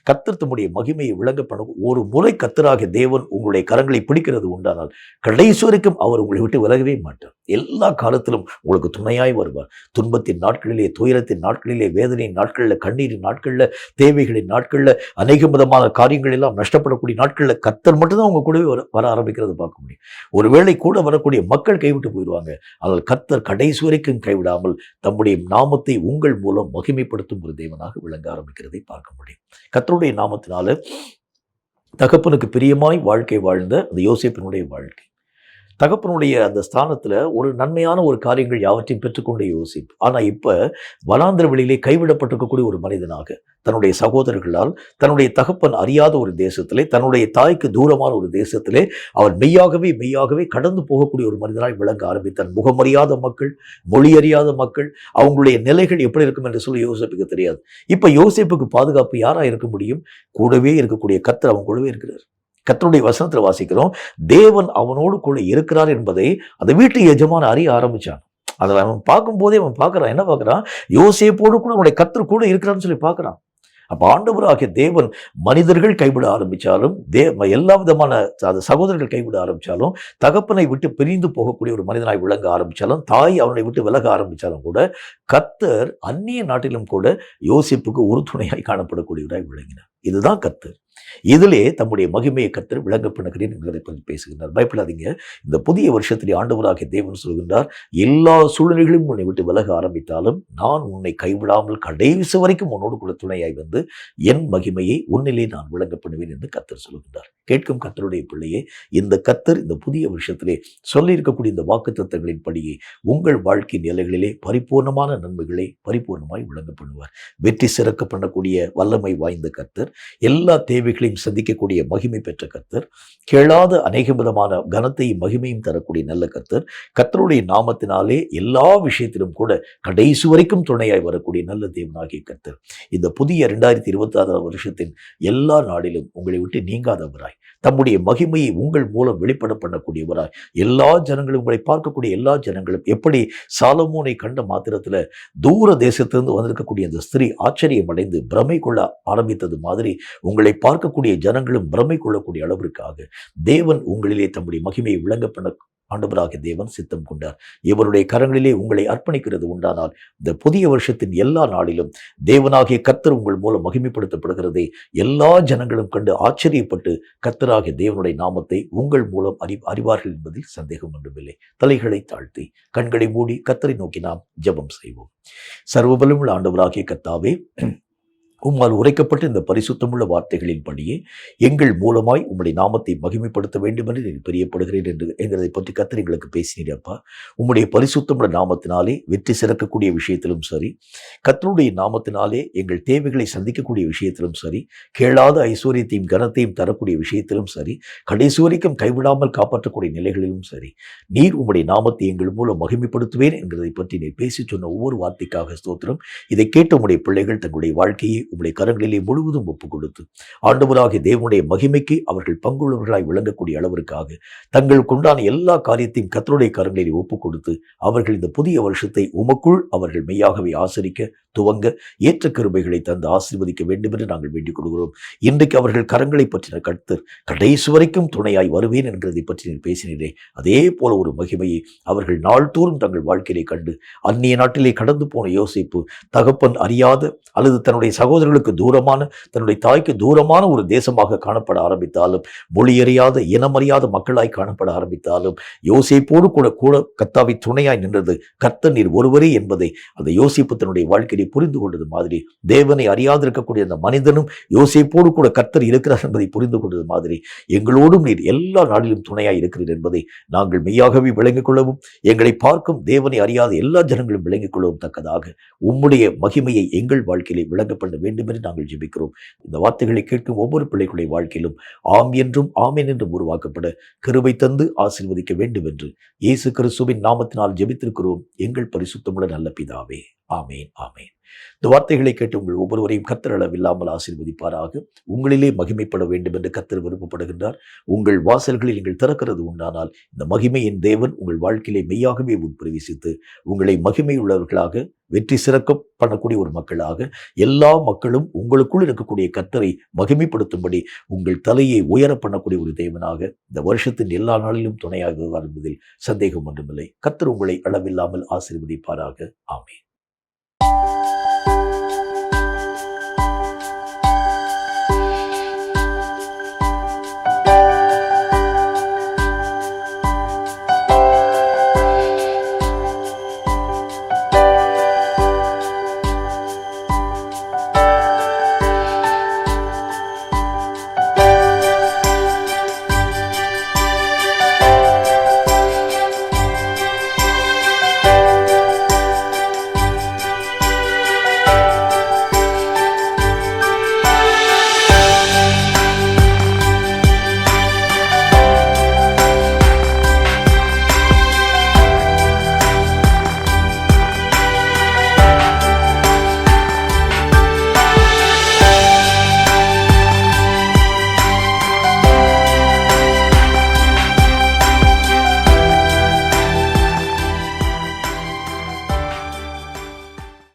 கர்த்தர் தம்முடைய மகிமையை விளங்க பண்ண ஒரு முறை கர்த்தராகிய தேவன் உங்களுடைய கரங்களை பிடிக்கிறது உண்டானால் கடைசி வரைக்கும் அவர் உங்களை விட்டு விலகவே மாட்டார். எல்லா காலத்திலும் உங்களுக்கு துணையாய் வருவார். துன்பத்தின் நாட்களிலே, துயரத்தின் நாட்களிலே, வேதனையின் நாட்களில், கண்ணீரின் நாட்களில், தேவைகளின் நாட்களில், அநேக விதமான காரியங்கள் எல்லாம் நஷ்டப்படக்கூடிய நாட்களில் கர்த்தர் மட்டும்தான் உங்க கூடவே வர ஆரம்பிக்கிறது பார்க்க முடியும். ஒருவேளை கூட வரக்கூடிய மக்கள் கைவிட்டு போயிடுவாங்க, ஆனால் கர்த்தர் கடைசி வரைக்கும் கைவிடாமல் தம்முடைய நாமத்தை உங்கள் மூலம் மகிமைப்படுத்தும் ஒரு தேவனாக விளங்க ஆரம்பிக்கிறதை பார்க்க முடியும். கர்த்தருடைய நாமத்தினால தகப்பனுக்கு பிரியமாய் வாழ்க்கை வாழ்ந்த அந்த யோசேப்பினுடைய வாழ்க்கை, தகப்பனுடைய அந்த ஸ்தானத்தில் ஒரு நன்மையான ஒரு காரியங்கள் யாவற்றையும் பெற்றுக்கொண்ட யோசேப்பு. ஆனால் இப்போ வனாந்திர வெளியிலே கைவிடப்பட்டிருக்கக்கூடிய ஒரு மனிதனாக, தன்னுடைய சகோதரர்களால், தன்னுடைய தகப்பன் அறியாத ஒரு தேசத்திலே, தன்னுடைய தாய்க்கு தூரமான ஒரு தேசத்திலே அவர் மெய்யாகவே கடந்து போகக்கூடிய ஒரு மனிதனாய் விளங்க ஆரம்பித்தார். முகமறியாத மக்கள், மொழி அறியாத மக்கள், அவங்களுடைய நிலைகள் எப்படி இருக்கும் என்று சொல்லி யோசேப்புக்கு தெரியாது. இப்போ யோசேப்புக்கு பாதுகாப்பு யாராக இருக்க முடியும்? கூடவே இருக்கக்கூடிய கர்த்தர் அவன் கூடவே இருக்கிறார். கர்த்தருடைய வசனத்தில் வாசிக்கிறோம், தேவன் அவனோடு கூட இருக்கிறார் என்பதை அந்த வீட்டு எஜமான அறிய ஆரம்பிச்சான். அதை அவன் பார்க்கும்போதே அவன் பார்க்குறான், என்ன பார்க்குறான்? யோசேப்போடு கூட அவனுடைய கர்த்தர் கூட இருக்கிறான்னு சொல்லி பார்க்குறான். அப்போ ஆண்டவராகிய தேவன் மனிதர்கள் கைவிட ஆரம்பித்தாலும், எல்லா விதமான சகோதரர்கள் கைவிட ஆரம்பித்தாலும், தகப்பனை விட்டு பிரிந்து போகக்கூடிய ஒரு மனிதனாய் விளங்க ஆரம்பித்தாலும், தாய் அவனை விட்டு விலக ஆரம்பித்தாலும் கூட கர்த்தர் அந்நிய நாட்டிலும் கூட யோசேப்புக்கு உறுதுணையாய் காணப்படக்கூடியவராய் விளங்கினார். இதுதான் கர்த்தர். இதிலே தம்முடைய மகிமையை கர்த்தர் விளங்க பண்ணுகிறேன் என்பதை பற்றி பேசுகின்றார். பயப்படாதீங்க. இந்த புதிய வருஷத்திலே ஆண்டவராகிய தேவன் சொல்கின்றார், எல்லா சூழ்நிலைகளும் உன்னை விட்டு விலக ஆரம்பித்தாலும் நான் உன்னை கைவிடாமல் கடைசி வரைக்கும் உன்னோடு கூட துணையாய் வந்து என் மகிமையை உன்னிலே நான் விளங்க பண்ணுவேன் என்று கர்த்தர் சொல்கின்றார். கேட்கும் கர்த்தருடைய பிள்ளையே, இந்த கர்த்தர் இந்த புதிய வருஷத்திலே சொல்லியிருக்கக்கூடிய இந்த வாக்குத்தத்தங்களின் படியே உங்கள் வாழ்க்கை நிலைகளிலே பரிபூர்ணமான நன்மைகளை பரிபூர்ணமாய் விளங்க பண்ணுவார். வெற்றி சிறக்க பண்ணக்கூடிய வல்லமை வாய்ந்த கர்த்தர், எல்லா தேவைகளையும் சந்திக்கக்கூடிய மகிமை பெற்ற கர்த்தர், கேளாத அநேக விதமான கனத்தையும் மகிமையும் தரக்கூடிய நல்ல கர்த்தர், கர்த்தருடைய நாமத்தினாலே எல்லா விஷயத்திலும் கூட கடைசி வரைக்கும் துணையாய் வரக்கூடிய நல்ல தேவனாகிய கர்த்தர் இந்த புதிய 2026 வருஷத்தின் எல்லா நாளிலும் உங்களை விட்டு நீங்காதவராய், தம்முடைய மகிமையை உங்கள் மூலம் வெளிப்பட பண்ணக்கூடியவராய், எல்லா ஜனங்களும், உங்களை பார்க்கக்கூடிய எல்லா ஜனங்களும் எப்படி சாலமோனை கண்ட மாத்திரத்தில் தூர தேசத்திலிருந்து வந்திருக்கக்கூடிய அந்த ஸ்திரீ ஆச்சரியம் அடைந்து பிரமை கொள்ள ஆரம்பித்தது மாதிரி உங்களை பார்க்கக்கூடிய ஜனங்களும் பிரமை கொள்ளக்கூடிய அளவிற்காக தேவன் உங்களிலே தம்முடைய மகிமையை விளங்க பண்ண ஆண்டவராகிய தேவன் சித்தம் கொண்டார். இவருடைய கரங்களிலே உங்களை அர்ப்பணிக்கிறது உண்டானால் இந்த புதிய வருஷத்தின் எல்லா நாளிலும் தேவனாகிய கர்த்தர் உங்கள் மூலம் மகிமைப்படுத்தப்படுகிறதை எல்லா ஜனங்களும் கண்டு ஆச்சரியப்பட்டு கர்த்தராகிய தேவனுடைய நாமத்தை உங்கள் மூலம் அறிவார்கள் என்பதில் சந்தேகம் ஒன்றுமில்லை. தலைகளை தாழ்த்தி கண்களை மூடி கர்த்தரை நோக்கி நாம் ஜெபம் செய்வோம். சர்வபலமுள்ள ஆண்டவராகிய கர்த்தாவே, உம்மால் உரைக்கப்பட்ட இந்த பரிசுத்தமுள்ள வார்த்தைகளின் படியே எங்கள் மூலமாய் உம்முடைய நாமத்தை மகிமைப்படுத்த வேண்டும் என்று நீர் பிரியப்படுகிறேன் என்று எங்களை பற்றி கர்த்தர் எங்களுக்கு பேசினீர் அப்பா. உம்முடைய பரிசுத்தமுள்ள நாமத்தினாலே வெற்றி சிறக்கக்கூடிய விஷயத்திலும் சரி, கர்த்தருடைய நாமத்தினாலே எங்கள் தேவைகளை சந்திக்கக்கூடிய விஷயத்திலும் சரி, கேளாத ஐஸ்வர்யத்தையும் கனத்தையும் தரக்கூடிய விஷயத்திலும் சரி, கடைசி வரைக்கும் கைவிடாமல் காப்பாற்றக்கூடிய நிலைகளிலும் சரி, நீர் உம்முடைய நாமத்தை எங்கள் மூலம் மகிமைப்படுத்துவேன் என்கிறதை பற்றி நீர் பேசி சொன்ன ஒவ்வொரு வார்த்தைக்காக ஸ்தோத்திரம். இதை கேட்ட உம்முடைய பிள்ளைகள் தங்களுடைய வாழ்க்கையை உம்முடைய கரங்களிலே முழுவதும் ஒப்புக் கொடுத்து ஆண்டவராகிய தேவனுடைய மகிமைக்கு அவர்கள் பங்குள்ளவர்களாய் விளங்கக்கூடிய அளவிற்காக தங்களுக்கு உண்டான எல்லா காரியத்தையும் கர்த்தருடைய கரங்களிலே ஒப்புக் கொடுத்து அவர்கள் இந்த புதிய வருஷத்தை உமக்குள் அவர்கள் மெய்யாகவே ஆசரிக்க துவங்க ஏற்ற கிருபைகளை தந்து ஆசீர்வதிக்க வேண்டும் என்று நாங்கள் வேண்டிக் கொள்கிறோம். இன்றைக்கு அவர்கள் கரங்களை பற்றின கர்த்தர் கடைசி வரைக்கும் துணையாய் வருவேன் என்கிறதை பற்றி நீர் பேசினீரே, அதே போல ஒரு மகிமையை அவர்கள் நாள்தோறும் தங்கள் வாழ்க்கையிலே கண்டு அந்நிய நாட்டிலே கடந்து போன யோசேப்பு தகப்பன் அறியாத அல்லது தன்னுடைய சகோதரர்களுக்கு தூரமான, தன்னுடைய தாய்க்கு தூரமான ஒரு தேசமாக காணப்பட ஆரம்பித்தாலும், மொழியறியாத இனமறியாத மக்களாய் காணப்பட ஆரம்பித்தாலும், யோசேப்போடு கூட கர்த்தாவை துணையாய் நின்றது கர்த்தர் நீர் ஒருவரே என்பதை அந்த யோசேப்பு தன்னுடைய வாழ்க்கையை புரிந்து கொண்டது மாதிரி, தேவனை அறியாதிருக்கக்கூடிய அந்த மனிதனும் யோசேப்போடு கூட கர்த்தர் இருக்கிறார் என்பதை புரிந்து கொண்டது மாதிரி, எங்களோடும் நீர் எல்லா நாளிலும் துணையாய் இருக்கிறீர் என்பதை நாங்கள் மெய்யாகவே விளங்கிக் கொள்ளவும், எங்களை பார்க்கும் தேவனை அறியாத எல்லா ஜனங்களும் விளங்கிக் கொள்ளவும் தக்கதாக உம்முடைய மகிமையை எங்கள் வாழ்க்கையிலே விளங்க பண்ண வேண்டும் என்று நாங்கள் ஜெபிக்கிறோம். இந்த வார்த்தைகளை கேட்கும் ஒவ்வொரு பிள்ளைகளுடைய வாழ்க்கையிலும் ஆம் என்றும் ஆமென் என்றும் உருவாக்கப்பட கிருபை தந்து ஆசீர்வதிக்க வேண்டும் என்று இயேசு கிறிஸ்துவின் நாமத்தினால் ஜெபித்திருக்கிறோம் எங்கள் பரிசுத்தமுள்ள நல்ல பிதாவே. ஆமேன், ஆமேன். இந்த வார்த்தைகளை கேட்டு உங்கள் ஒவ்வொருவரையும் கர்த்தர் அளவில்லாமல் ஆசீர்வதிப்பாராக. உங்களிலே மகிமைப்பட வேண்டும் என்று கர்த்தர் விருப்பப்படுகின்றார். உங்கள் வாசல்களில் நீங்கள் திறக்கிறது உண்டானால் இந்த மகிமையின் தேவன் உங்கள் வாழ்க்கையிலே மெய்யாகவே உட்பிரவேசித்து உங்களை மகிமை உள்ளவர்களாக வெற்றி சிறக்க பண்ணக்கூடிய ஒரு மக்களாக எல்லா மக்களும் உங்களுக்குள் இருக்கக்கூடிய கர்த்தரை மகிமைப்படுத்தும்படி உங்கள் தலையை உயர பண்ணக்கூடிய ஒரு தேவனாக இந்த வருஷத்தின் எல்லா நாளிலும் துணையாக என்பதில் சந்தேகம் ஒன்றுமில்லை. கர்த்தர் உங்களை அளவில்லாமல் ஆசீர்வதிப்பாராக. ஆமென்.